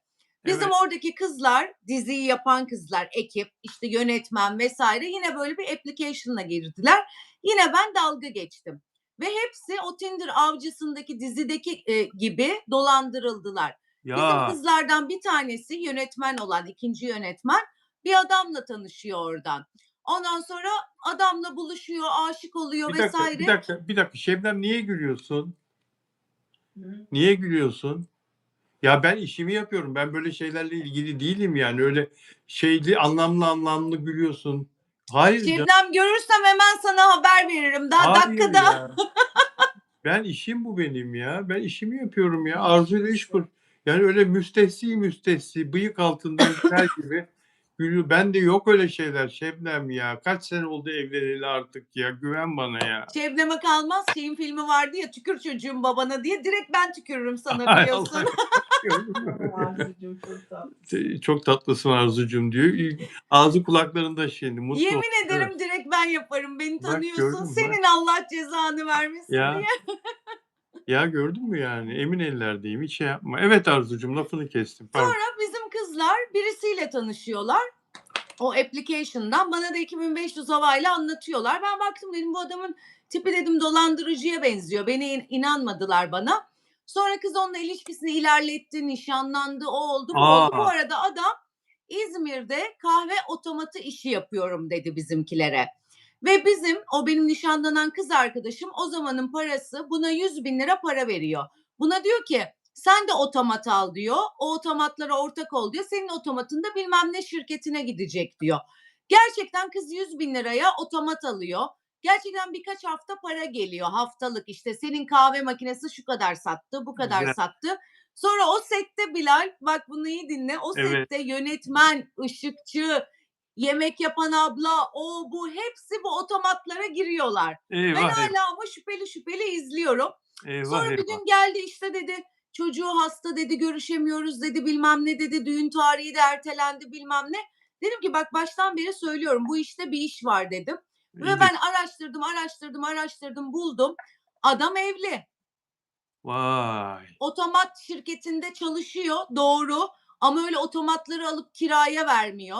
Bizim Evet, oradaki kızlar, diziyi yapan kızlar, ekip, işte yönetmen vesaire yine böyle bir application'la girdiler. Yine ben dalga geçtim. Ve hepsi o Tinder Avcısı'ndaki dizideki gibi dolandırıldılar. Bizim ya, kızlardan bir tanesi yönetmen olan ikinci yönetmen bir adamla tanışıyor oradan. Ondan sonra adamla buluşuyor, aşık oluyor bir dakika, bir vesaire. dakika, bir dakika. Şebnem niye gülüyorsun? Hı. Niye gülüyorsun? Ya ben işimi yapıyorum. Ben böyle şeylerle ilgili değilim yani. Öyle şeyli, anlamlı anlamlı gülüyorsun. Hayır canım, Şebnem görürsem hemen sana haber veririm. Daha hayır dakikada. ya. Ben işim bu benim ya. Ben işimi yapıyorum ya. Arzuyla iş kur. Yani öyle müstehsi, bıyık altından güler gibi gülüyor. Bende yok öyle şeyler Şebnem ya. Kaç sene oldu evleneli artık ya. Güven bana ya. Şebnem'e kalmaz. Şeyin filmi vardı ya Tükür Çocuğun Babana diye. Direkt ben tükürürüm sana Hay biliyorsun. Allah. Gördün mü? Arzucuğum çok tatlı. Çok tatlısın Arzucuğum diyor. Ağzı kulaklarında şimdi. Mutlu ol. Yemin Evet. ederim direkt ben yaparım. Beni Bak tanıyorsun. gördün mü? Bak. Senin Allah cezanı vermesin diye. Ya ya gördün mü yani? Emin ellerdeyim. Hiç şey yapma. Evet Arzucuğum lafını kestim. Pardon. Sonra bizim kızlar birisiyle tanışıyorlar. O application'dan bana da 2.500 havayla anlatıyorlar. Ben baktım dedim bu adamın tipi dedim dolandırıcıya benziyor. Beni inanmadılar bana. Sonra kız onunla ilişkisini ilerletti, nişanlandı, o oldu, bu oldu. Bu A! arada adam İzmir'de kahve otomatı işi yapıyorum dedi bizimkilere. Ve bizim o benim nişanlanan kız arkadaşım o zamanın parası buna 100.000 lira para veriyor. Buna diyor ki sen de otomat al diyor. O otomatlara ortak ol diyor. Senin otomatın da bilmem ne şirketine gidecek diyor. Gerçekten kız 100.000 liraya otomat alıyor. Gerçekten birkaç hafta para geliyor haftalık işte senin kahve makinesi şu kadar sattı bu kadar Güzel. sattı. Sonra o sette Bilal bak bunu iyi dinle o Evet. sette yönetmen, ışıkçı, yemek yapan abla o bu hepsi bu otomatlara giriyorlar. Ben Eyvah, eyvah. hala ama şüpheli izliyorum. Eyvah, Sonra bir eyvah. gün geldi işte dedi çocuğu hasta dedi görüşemiyoruz dedi bilmem ne dedi düğün tarihi de ertelendi bilmem ne. Dedim ki bak baştan beri söylüyorum bu işte bir iş var dedim. Ve İyidir. ben araştırdım buldum. Adam evli. Vay! Otomat şirketinde çalışıyor doğru ama öyle otomatları alıp kiraya vermiyor.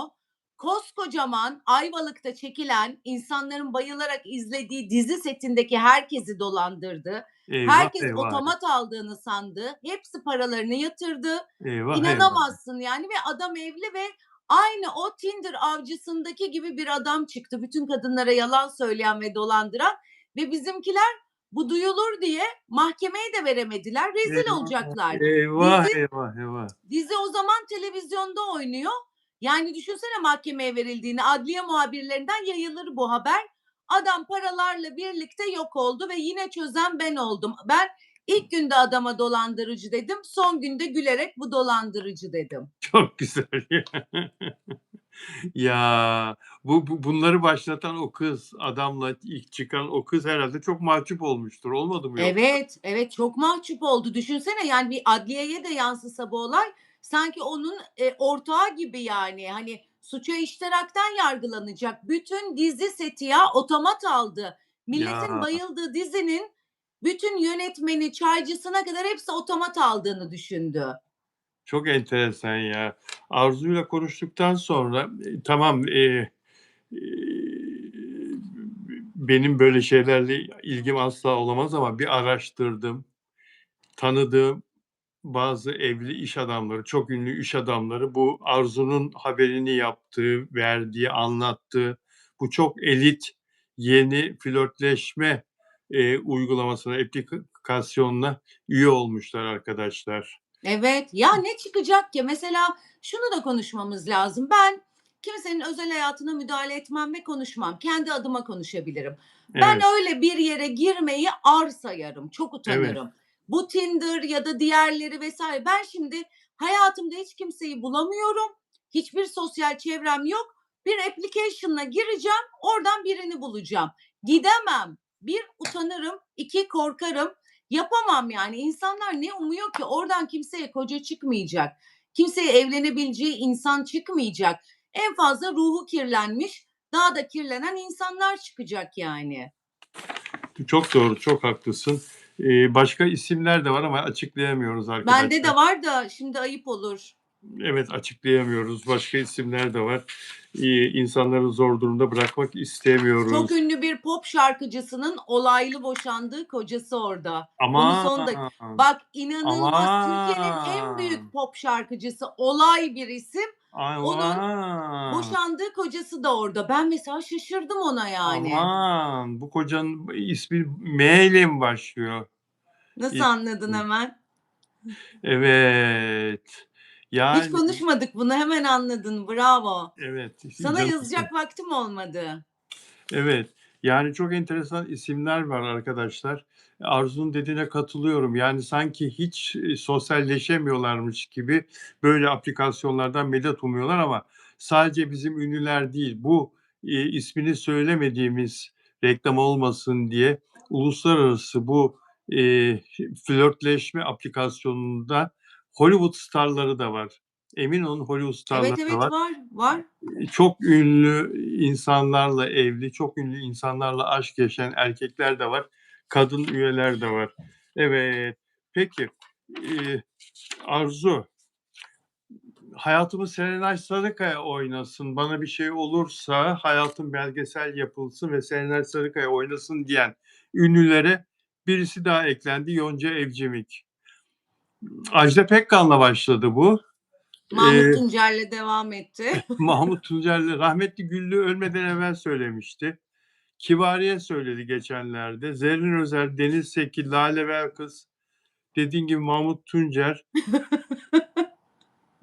Koskocaman Ayvalık'ta çekilen insanların bayılarak izlediği dizi setindeki herkesi dolandırdı. Eyvah, Herkes eyvah, otomat aldığını sandı. Hepsi paralarını yatırdı. eyvah, eyvah. İnanamazsın yani ve adam evli ve aynı o Tinder avcısındaki gibi bir adam çıktı. Bütün kadınlara yalan söyleyen ve dolandıran ve bizimkiler bu duyulur diye mahkemeye de veremediler. Rezil Eyvah, olacaklar. eyvah, Dizi eyvah, eyvah. dizi o zaman televizyonda oynuyor. Yani düşünsene mahkemeye verildiğini. Adliye muhabirlerinden yayılır bu haber. Adam paralarla birlikte yok oldu ve yine çözen ben oldum. Ben ilk günde adama dolandırıcı dedim, son günde gülerek bu dolandırıcı dedim. Çok güzel. Ya, bunları başlatan o kız, adamla ilk çıkan o kız herhâlde çok mahcup olmuştur. Olmadı mı yoksa? Evet, evet, çok mahcup oldu. Düşünsene, yani, bir adliyeye de yansısa bu olay, sanki onun, ortağı gibi, yani. Hani, suça iştirakten yargılanacak. Bütün dizi seti ya, otomat aldı. Milletin Ya, bayıldığı dizinin bütün yönetmeni, çaycısına kadar hepsi otomat aldığını düşündü. çok enteresan ya. Arzu'yla konuştuktan sonra, tamam, benim böyle şeylerle ilgim asla olamaz ama bir araştırdım. Tanıdığım bazı evli iş adamları, çok ünlü iş adamları bu Arzu'nun haberini yaptığı, verdiği, anlattığı bu çok elit yeni flörtleşme, uygulamasına, aplikasyonuna üye olmuşlar arkadaşlar. Evet. Ya, ne çıkacak ki? Mesela şunu da konuşmamız lazım. Ben kimsenin özel hayatına müdahale etmem ve konuşmam. Kendi adıma konuşabilirim. Ben Evet, öyle bir yere girmeyi ar sayarım. Çok evet, utanırım. Bu Tinder ya da diğerleri vesaire. Ben şimdi hayatımda hiç kimseyi bulamıyorum. Hiçbir sosyal çevrem yok. Bir application'la gireceğim, oradan birini bulacağım. Gidemem. Bir utanırım, 2 korkarım. Yapamam yani. İnsanlar ne umuyor ki? Oradan kimseye koca çıkmayacak. Kimseye evlenebileceği insan çıkmayacak. En fazla ruhu kirlenmiş, daha da kirlenen insanlar çıkacak yani. çok doğru, çok haklısın. Başka isimler de var ama açıklayamıyoruz Bende arkadaşlar. de var da şimdi ayıp olur. Evet, açıklayamıyoruz. Başka isimler de var. İnsanları zor durumda bırakmak Çok istemiyoruz. ünlü bir pop şarkıcısının olaylı boşandığı kocası orada. Bunu Aman! son dak Bak inanılmaz, Türkiye'nin en Aman! büyük pop şarkıcısı, olay bir isim. Onun Aman! boşandığı kocası da orada. Ben mesela şaşırdım ona yani. Aman! Bu kocanın ismi M ile mi başlıyor? Nasıl İlk anladın ismi. hemen? Evet. Hiç Yani, konuşmadık bunu, hemen anladın. Bravo. evet, Sana canımsın. yazacak vaktim olmadı. Evet, yani çok enteresan isimler var arkadaşlar. Arzu'nun dediğine katılıyorum. Yani sanki hiç, sosyalleşemiyorlarmış gibi böyle aplikasyonlardan medet umuyorlar ama sadece bizim ünlüler değil, bu, ismini söylemediğimiz reklam olmasın diye uluslararası bu, flörtleşme aplikasyonunda Hollywood starları da var. Emin olun Hollywood starları Evet, da evet, var. var, var. Çok ünlü insanlarla evli, çok ünlü insanlarla aşk yaşayan erkekler de var, kadın üyeler de var. Evet. Peki, eee, Arzu, hayatımı Serenay Sarıkaya oynasın, bana bir şey olursa hayatım belgesel yapılsın ve Serenay Sarıkaya oynasın diyen ünlülere birisi daha eklendi, Yonca Evcimik. Ajda Pekkan'la başladı bu. Mahmut Eee, Tuncer'le devam etti. Mahmut Tuncer'le rahmetli Güllü ölmeden evvel söylemişti. Kibariye söyledi geçenlerde. Zerrin Özer, Deniz Seki, Lale Belkıs, dediğin gibi Mahmut Tuncer.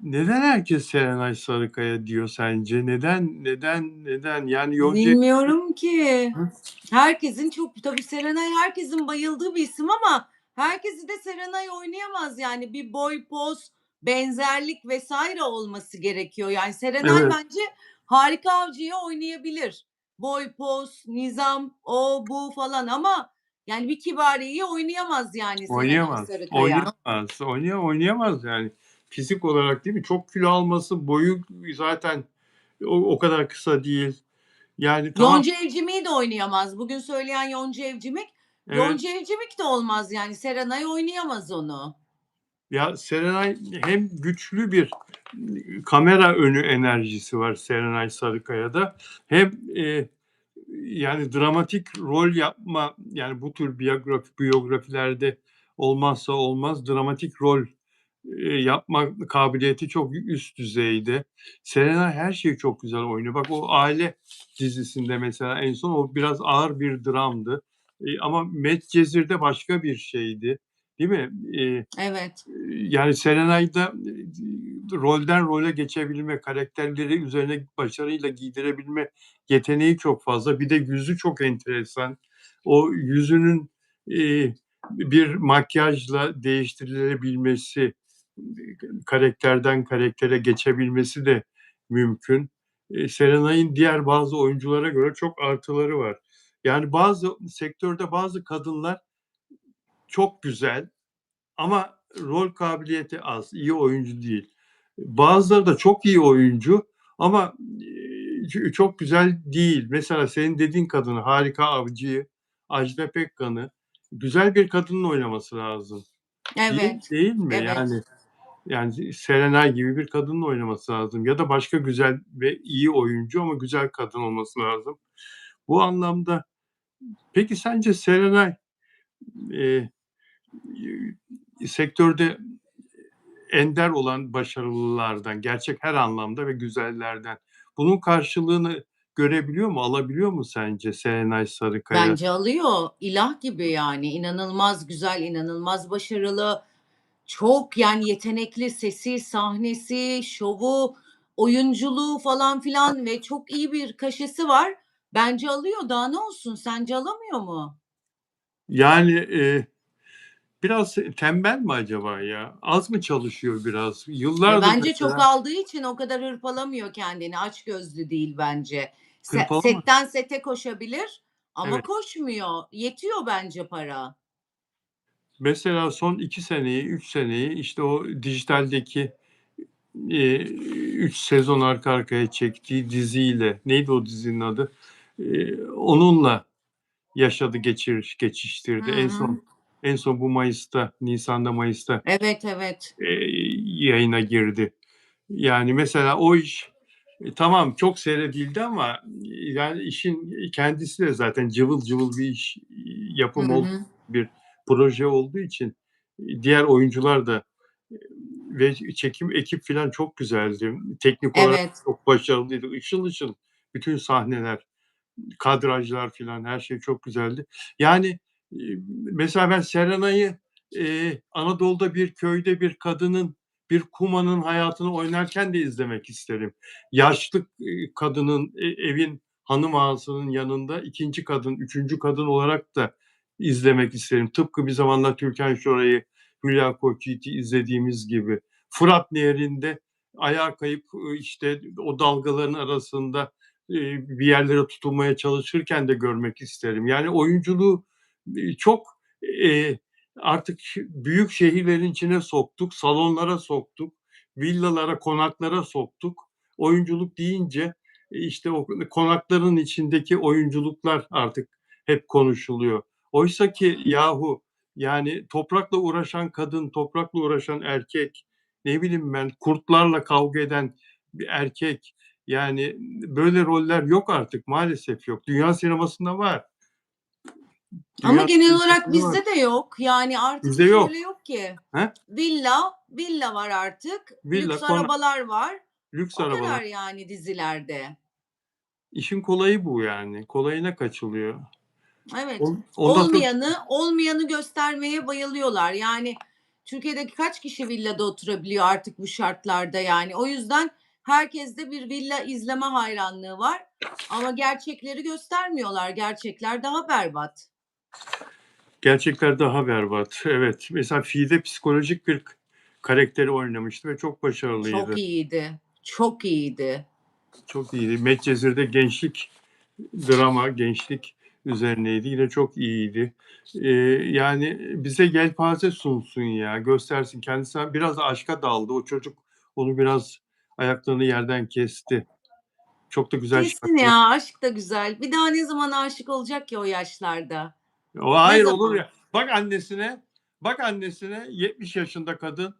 Neden herkes Serenay Sarıkaya diyor sence? Neden? Yani Yonca Bilmiyorum ki. Hı, Herkesin çok tabii Serenay herkesin bayıldığı bir isim ama herkesi de Serenay oynayamaz yani. Bir boy, poz, benzerlik vesaire olması gerekiyor. Yani Serenay evet, bence Harika Avcı'yı oynayabilir. Boy, poz, nizam, o, bu falan ama yani bir Kibariye'yi oynayamaz yani Serenay oynayamaz. Sarıkaya. Oynayamaz. Oynayamaz yani. Fizik olarak değil mi? Çok kilo alması, boyu zaten o kadar kısa değil. Yani tamam, Yonca Evcimik'i de oynayamaz. Bugün söyleyen Yonca Evcimik. evet. Yonca Evcimik de olmaz yani. Serenay oynayamaz onu. Ya Serenay hem güçlü bir kamera önü enerjisi var Serenay Sarıkaya'da. Hem yani dramatik rol yapma yani bu tür biyografilerde olmazsa olmaz dramatik rol yapma kabiliyeti çok üst düzeyde. Serenay her şeyi çok güzel oynuyor. Bak o Aile dizisinde mesela en son o biraz ağır bir dramdı. Ama Medcezir'de başka bir şeydi. değil mi? Evet. Yani Serenay'da rolden role geçebilme, karakterleri üzerine başarıyla giydirebilme yeteneği çok fazla. Bir de yüzü çok enteresan. O yüzünün bir makyajla değiştirilebilmesi, karakterden karaktere geçebilmesi de mümkün. Serenay'ın diğer bazı oyunculara göre çok artıları var. Yani bazı sektörde bazı kadınlar çok güzel ama rol kabiliyeti az, iyi oyuncu değil. Bazıları da çok iyi oyuncu ama çok güzel değil. Mesela senin dediğin kadını, Harika Avcı'yı, Ajda Pekkan'ı güzel bir kadının oynaması lazım. Değil, Evet. değil mi? Evet. Yani Serenay gibi bir kadının oynaması lazım ya da başka güzel ve iyi oyuncu ama güzel kadın olması lazım. Bu anlamda peki sence Serenay e, sektörde ender olan başarılılardan, gerçek her anlamda ve güzellerden. Bunun karşılığını görebiliyor mu, alabiliyor mu sence Serenay Sarıkaya? Bence alıyor. İlah gibi yani. İnanılmaz güzel, inanılmaz başarılı. Çok yani yetenekli, sesi, sahnesi, şovu, oyunculuğu falan filan ve çok iyi bir kaşesi var. Bence alıyor. Daha ne olsun? Sence alamıyor mu? Yani, biraz tembel mi acaba ya? Az mı çalışıyor biraz? Yıllardır Bence çok mesela aldığı için o kadar hırpalamıyor kendini. Açgözlü değil bence. hırpalama. Setten sete koşabilir ama Evet. koşmuyor. Yetiyor bence para. Mesela son 2 seneyi, 3 seneyi, işte, o dijitaldeki, 3 sezon arka arkaya çektiği diziyle, neydi o dizinin adı? Onunla yaşadı, Hı geçiştirdi. En hı. son bu Mayıs'ta, nisan'da, mayıs'ta, Evet, evet. yayına girdi. Yani mesela o iş, tamam çok seyredildi ama, yani işin kendisi de zaten cıvıl cıvıl bir iş, Hı yapım hı. bir proje olduğu için, diğer oyuncular da, ve çekim ekip filan çok güzeldi. Teknik olarak Evet. çok başarılıydı. Işıl ışıl bütün sahneler. Kadrajlar filan her şey çok güzeldi. Yani, mesela ben Serenay'ı, Anadolu'da bir köyde bir kadının, bir kumanın hayatını oynarken de izlemek isterim. Yaşlı, kadının, evin hanım ağasının yanında 2'nci kadın, 3'üncü kadın olarak da izlemek isterim. Tıpkı bir zamanlar Türkan Şoray'ı, Hülya Koçyiğit'i izlediğimiz gibi. Fırat Nehri'nde ayağa kayıp, işte, o dalgaların arasında bir yerlere tutunmaya çalışırken de görmek isterim. Yani oyunculuğu çok artık büyük şehirlerin içine soktuk, salonlara soktuk, villalara, konaklara soktuk. Oyunculuk deyince işte o konakların içindeki oyunculuklar artık hep konuşuluyor. Oysa ki yahu yani toprakla uğraşan kadın, toprakla uğraşan erkek, ne bileyim ben kurtlarla kavga eden bir erkek, yani böyle roller yok artık, maalesef yok. Dünya sinemasında var. Ama Dünya genel olarak sinemasında var. bizde de yok. Yani artık Bizde hiç yok. öyle yok ki. He? Villa var artık. Villa, Lüks arabalar var. lüks O arabalar. kadar yani dizilerde. İşin kolayı bu yani. Kolayına kaçılıyor. Evet. Ondan sonra Olmayanı göstermeye bayılıyorlar. Yani Türkiye'deki kaç kişi villada oturabiliyor artık bu şartlarda yani. O yüzden herkeste bir villa izleme hayranlığı var. Ama gerçekleri göstermiyorlar. Gerçekler daha berbat. gerçekler daha berbat. Evet. Mesela Fide psikolojik bir karakteri oynamıştı ve çok Çok başarılıydı. iyiydi. Çok iyiydi. Çok iyiydi. Medcezir'de gençlik drama, gençlik üzerineydi. Yine çok iyiydi. Yani bize yelpaze sunsun ya, göstersin. Kendisi biraz da aşka daldı. O çocuk onu biraz ayaklarını yerden kesti. Çok da güzel Kesin şarkılar. ya aşk da güzel. Bir daha ne zaman aşık olacak ki o yaşlarda? O Ne hayır olur zaman? ya. Bak annesine 70 yaşında kadın.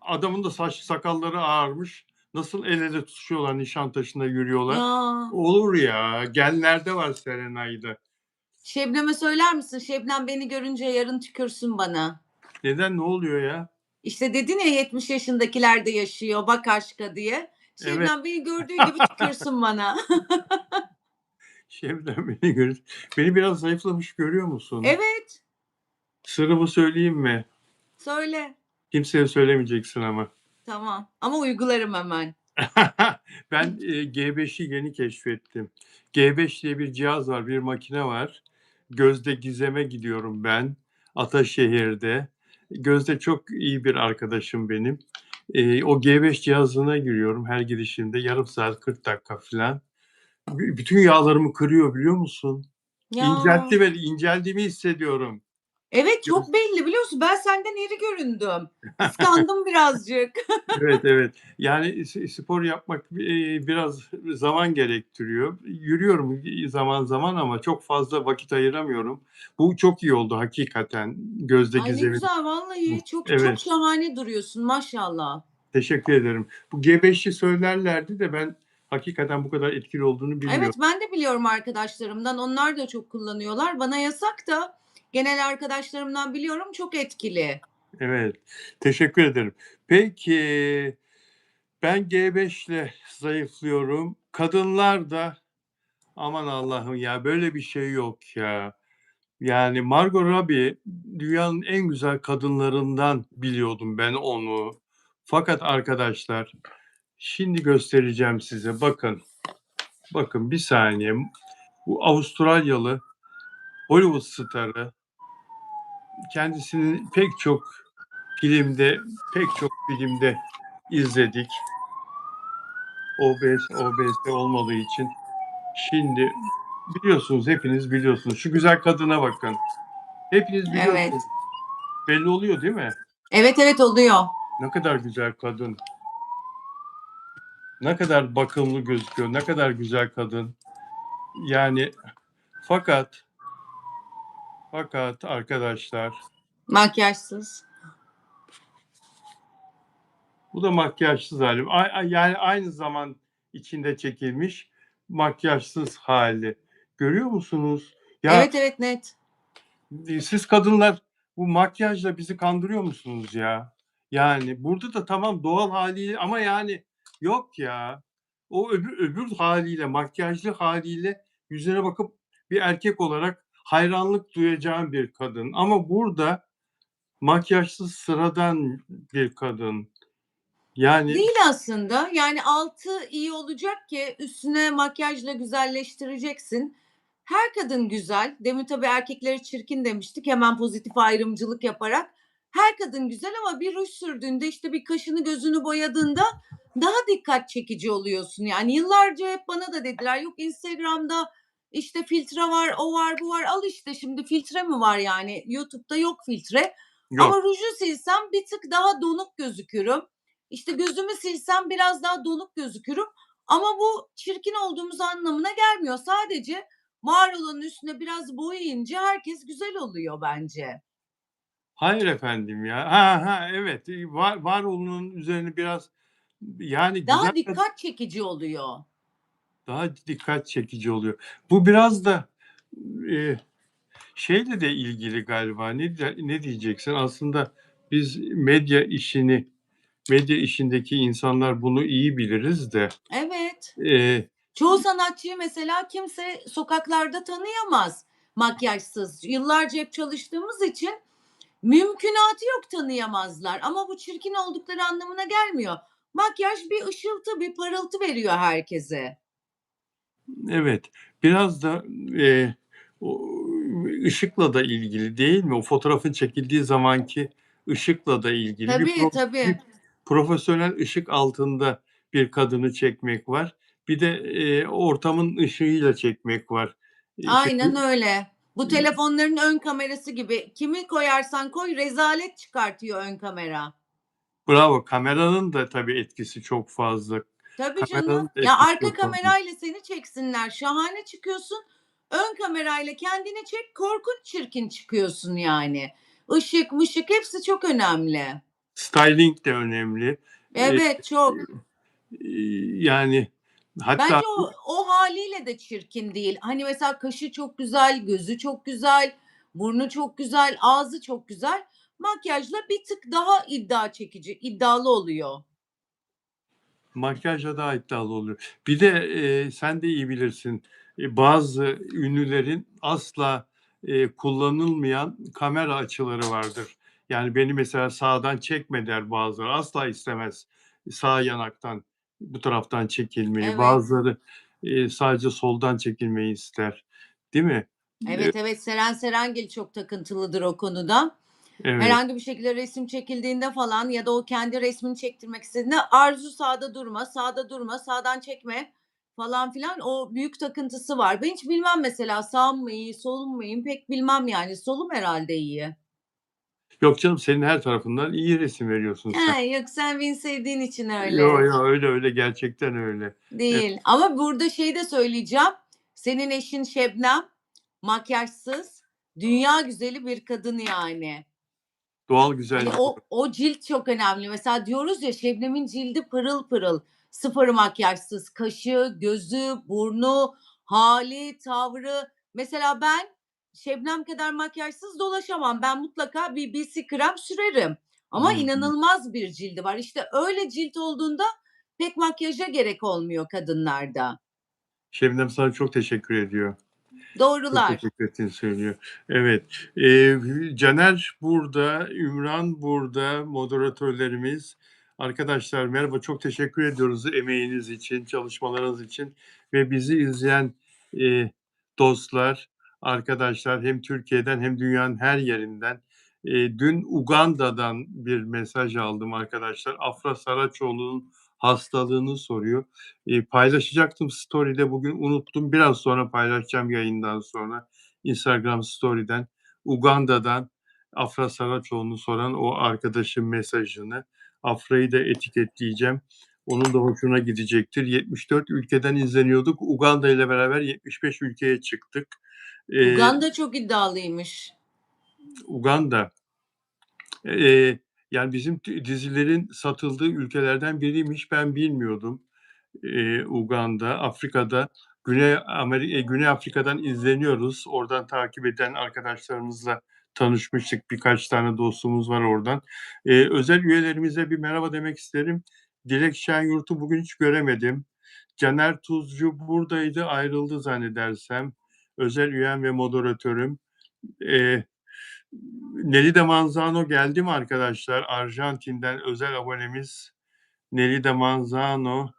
Adamın da saç sakalları ağarmış. Nasıl el ele tutuşuyorlar, Nişantaşı'nda yürüyorlar. Ya Olur ya. Genlerde var Serenay'da. Şebnem'e söyler misin? Şebnem beni görünce yarın tükürsün bana. Neden? Ne oluyor ya? İşte dedin ya 70 yaşındakiler de yaşıyor bak aşka diye. Evet. Şebnem beni gördüğü gibi tükürsün bana. Şebnem beni görür. Beni biraz zayıflamış görüyor musun? Evet. Sırrımı söyleyeyim mi? Söyle. Kimseye söylemeyeceksin ama. Tamam ama uygularım hemen. Ben, G5'i yeni keşfettim. G5 diye bir cihaz var, bir makine var. Gözde Gizem'e gidiyorum ben, Ataşehir'de. Gözde çok iyi bir arkadaşım benim. O G5 cihazına giriyorum her girişimde yarım saat, 40 dakika filan. Bütün yağlarımı kırıyor biliyor musun? Ya. İnceldiğimi hissediyorum. Evet, Göz çok belli biliyor musun? Ben senden iri göründüm. Kıskandım birazcık. Evet, evet. Yani spor yapmak, biraz zaman gerektiriyor. Yürüyorum zaman zaman ama çok fazla vakit ayıramıyorum. Bu çok iyi oldu hakikaten Gözde Ay, ne Gizem'in. güzel vallahi. Çok çok Evet, şahane duruyorsun maşallah. teşekkür ederim. Bu G5'i söylerlerdi de ben hakikaten bu kadar etkili olduğunu Evet, bilmiyordum. ben de biliyorum arkadaşlarımdan. Onlar da çok kullanıyorlar. Bana yasak da genel arkadaşlarımdan biliyorum çok etkili. Evet, teşekkür ederim. Peki, ben G5'le zayıflıyorum. Kadınlar da aman Allah'ım ya böyle bir şey yok ya. Yani Margot Robbie dünyanın en güzel kadınlarından biliyordum ben onu. Fakat arkadaşlar şimdi göstereceğim size. Bakın, bakın bir saniye. Bu Avustralyalı Hollywood starı. Kendisini pek çok filmde izledik. OBS olmadığı için. Şimdi biliyorsunuz, hepiniz biliyorsunuz. Şu güzel kadına bakın. Hepiniz Evet. biliyorsunuz. Belli oluyor değil mi? Evet, evet oluyor. Ne kadar güzel kadın. Ne kadar bakımlı gözüküyor. Ne kadar güzel kadın. Yani fakat arkadaşlar Makyajsız. bu da makyajsız hali. Yani aynı zaman içinde çekilmiş makyajsız hali. Görüyor musunuz? Ya Evet, evet net. siz kadınlar bu makyajla bizi kandırıyor musunuz ya? Yani burada da tamam doğal haliyle ama yani yok ya. O öbür haliyle, makyajlı haliyle yüzüne bakıp bir erkek olarak hayranlık duyacağım bir kadın. Ama burada makyajsız sıradan bir kadın. Yani Değil aslında. Yani altı iyi olacak ki üstüne makyajla güzelleştireceksin. Her kadın güzel. Demin tabii erkekleri çirkin demiştik hemen pozitif ayrımcılık yaparak. Her kadın güzel ama bir ruj sürdüğünde, işte bir kaşını gözünü boyadığında daha dikkat çekici oluyorsun. Yani yıllarca hep bana da dediler yok Instagram'da işte filtre var, o var, bu var. Al işte şimdi filtre mi var yani? YouTube'da yok filtre. Ama yok. ruju silsem bir tık daha donuk gözükürüm. İşte gözümü silsem biraz daha donuk gözükürüm. Ama bu çirkin olduğumuz anlamına gelmiyor. Sadece var olanın üstüne biraz boyayınca herkes güzel oluyor bence. Hayır efendim ya. Ha evet. Var olunun üzerine biraz yani güzel Daha dikkat çekici oluyor. daha dikkat çekici oluyor. Bu biraz da e, şeyle de ilgili galiba. Ne diyeceksin? Aslında biz medya işindeki insanlar bunu iyi biliriz de. Evet. e, Çoğu sanatçıyı mesela kimse sokaklarda tanıyamaz makyajsız. Yıllarca hep çalıştığımız için mümkünatı yok tanıyamazlar. Ama bu çirkin oldukları anlamına gelmiyor. Makyaj bir ışıltı, bir parıltı veriyor herkese. evet. Biraz da o ışıkla da ilgili değil mi? O fotoğrafın çekildiği zamanki ışıkla da ilgili. Tabii, Bir tabii. profesyonel ışık altında bir kadını çekmek var. Bir de, ortamın ışığıyla çekmek var. Aynen Şimdi öyle. Bu telefonların ön kamerası gibi. Kimi koyarsan koy rezalet çıkartıyor ön kamera. bravo, kameranın da tabii etkisi çok fazla. Tabii Kameranın canım. da Ya etkisi arka çok fazla. kamerayla seni çeksinler. Şahane çıkıyorsun. Ön kamerayla kendini çek. Korkunç çirkin çıkıyorsun yani. Işık, mışık hepsi çok önemli. Styling de önemli. Eee, Evet çok. yani hatta Bence o haliyle de çirkin değil. Hani mesela kaşı çok güzel, gözü çok güzel, burnu çok güzel, ağzı çok güzel. Makyajla bir tık daha iddia çekici, iddialı oluyor. makyajla daha iddialı oluyor. Bir de, sen de iyi bilirsin, bazı ünlülerin asla, kullanılmayan kamera açıları vardır. Yani beni mesela sağdan çekme der bazıları. Asla istemez sağ yanaktan, bu taraftan çekilmeyi. Evet. Bazıları, sadece soldan çekilmeyi ister. Değil mi? Evet, evet. Seren Serengil çok takıntılıdır o konuda. Evet. Herhangi bir şekilde resim çekildiğinde falan ya da o kendi resmini çektirmek istediğinde, "Arzu sağda durma, sağda durma, sağdan çekme." falan filan. O büyük takıntısı var. Ben hiç bilmem mesela sağım mı iyi, solum mu iyi pek bilmem yani. Solum herhâlde iyi. Yok canım, senin her tarafından iyi resim veriyorsun sen. He, yok sen beni sevdiğin için Yo, öyle. yo, öyle, öyle, gerçekten öyle. Evet, Değil. Ama burada şeyi de söyleyeceğim. Senin eşin Şebnem makyajsız, dünya güzeli bir kadın yani. doğal Hani güzellik o. o cilt çok önemli. Mesela diyoruz ya Şebnem'in cildi pırıl pırıl, sıfır makyajsız, kaşı, gözü, burnu, hali, tavrı. Mesela ben Şebnem kadar makyajsız dolaşamam. Ben mutlaka bir BC krem sürerim. Ama Hı hı. inanılmaz bir cildi var. İşte öyle cilt olduğunda pek makyaja gerek olmuyor kadınlarda. Şebnem sana çok teşekkür ediyor. Çok Doğrular. teşekkür ettiğini söylüyor. Evet, Caner burada, Ümran burada, moderatörlerimiz. Arkadaşlar merhaba, çok teşekkür ediyoruz emeğiniz için, çalışmalarınız için ve bizi izleyen, eee, dostlar, arkadaşlar hem Türkiye'den hem dünyanın her yerinden. Dün Uganda'dan bir mesaj aldım arkadaşlar. Afra Saraçoğlu'nun hastalığını soruyor. Paylaşacaktım story'de, bugün unuttum. Biraz sonra paylaşacağım yayından sonra Instagram story'den. Uganda'dan Afra Saraçoğlu'nu soran o arkadaşın mesajını. Afra'yı da etiketleyeceğim. Onun da hoşuna gidecektir. 74 ülkeden izleniyorduk. Uganda ile beraber 75 ülkeye çıktık. Eee, Uganda çok iddialıymış. Uganda, eee, yani bizim dizilerin satıldığı ülkelerden biriymiş. Ben bilmiyordum. Uganda, Afrika'da, Güney Afrika'dan izleniyoruz. Oradan takip eden arkadaşlarımızla tanışmıştık. Birkaç tane dostumuz var oradan. Özel üyelerimize bir merhaba demek isterim. Dilek Şenyurt'u bugün hiç göremedim. Caner Tuzcu buradaydı, ayrıldı zannedersem. Özel üyem ve moderatörüm. Eee, Nelly de Manzano geldi mi arkadaşlar? Arjantin'den özel abonemiz Nelly de Manzano.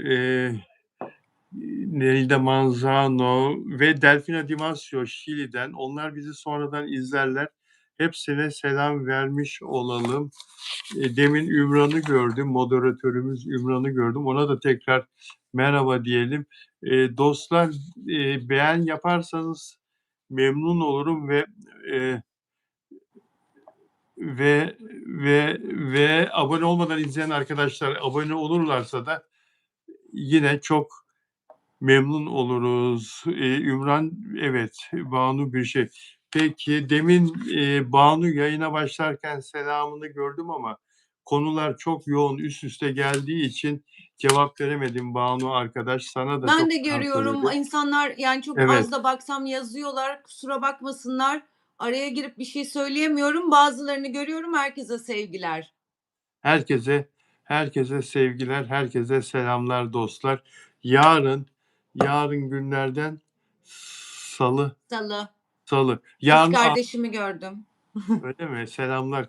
Eee Nelda Manzano ve Delfina Di Masio Şili'den. Onlar bizi sonradan izlerler. Hepsine selam vermiş olalım. Demin Ümran'ı gördüm, moderatörümüz Ümran'ı gördüm. Ona da tekrar merhaba diyelim. Dostlar, beğen yaparsanız memnun olurum e, ve ve abone olmadan izleyen arkadaşlar abone olurlarsa da yine çok memnun oluruz. Ümran, evet, Banu bir şey. Peki demin Banu yayına başlarken selamını gördüm ama konular çok yoğun üst üste geldiği için cevap veremedim Banu arkadaş. Sana da Ben çok de selam görüyorum. söyledim. İnsanlar yani çok Evet, az da baksam yazıyorlar. Kusura bakmasınlar. Araya girip bir şey söyleyemiyorum. Bazılarını görüyorum. Herkese sevgiler. herkese herkese sevgiler, herkese selamlar dostlar. Yarın yarın günlerden salı Salı. salı. Kız Yarın kardeşimi gördüm. öyle mi? Selamlar.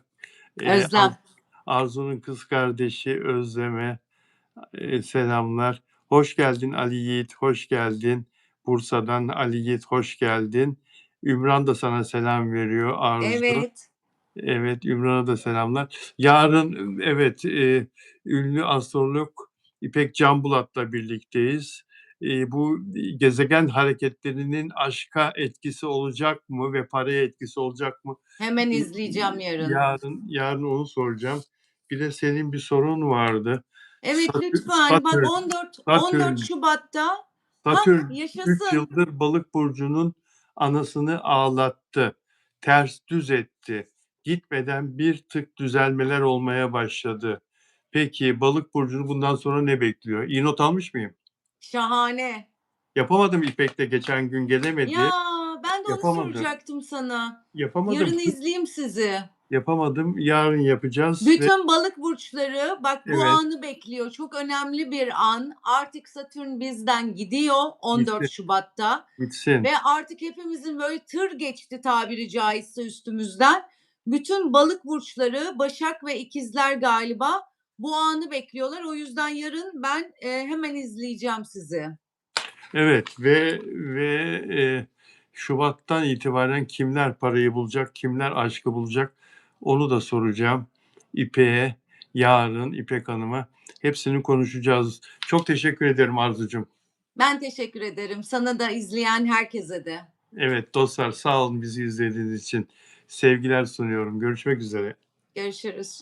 Özlem. Arzu'nun kız kardeşi Özlem'e selamlar. Hoş geldin Ali Yiğit, hoş geldin. Bursa'dan Ali Yiğit, hoş geldin. Ümran da sana selam veriyor Arzu. Evet. Evet, Ümran'a da selamlar. Yarın evet, ünlü astrolog İpek Canbulat'la birlikteyiz. Bu gezegen hareketlerinin aşka etkisi olacak mı ve paraya etkisi olacak mı? Hemen izleyeceğim yarın. Yarın onu soracağım. Bir de senin bir sorun vardı. Evet Satürn lütfen. Bak Satürn 14 Satürn Şubat'ta. Hah Satürn 3 yaşasın. yıldır Balık burcunun anasını ağlattı. Ters düz etti. Gitmeden bir tık düzelmeler olmaya başladı. Peki Balık burcunu bundan sonra ne bekliyor? İyi not almış mıyım? Şahane. Yapamadım İpek'te geçen gün Ya gelemedi. ben de onu Yapamadım. soracaktım sana. Yapamadım. Yarın izleyeyim sizi. Yapamadım. Yarın yapacağız ve Bütün balık burçları bak bu evet, anı bekliyor. Çok önemli bir an. Artık Satürn bizden gidiyor 14 gitsin, Şubat'ta gitsin. ve artık hepimizin böyle tır geçti tabiri caizse üstümüzden. Bütün balık burçları, Başak ve İkizler galiba bu anı bekliyorlar. O yüzden yarın ben hemen izleyeceğim sizi. Evet ve şubattan itibaren kimler parayı bulacak, kimler aşkı bulacak onu da soracağım İpek'e, yarın İpek Hanım'a. Hepsini konuşacağız. Çok teşekkür ederim Arzucuğum. Ben teşekkür ederim. Sana da izleyen herkese de. Evet dostlar sağ olun bizi izlediğiniz için. Sevgiler sunuyorum. Görüşmek üzere. Görüşürüz.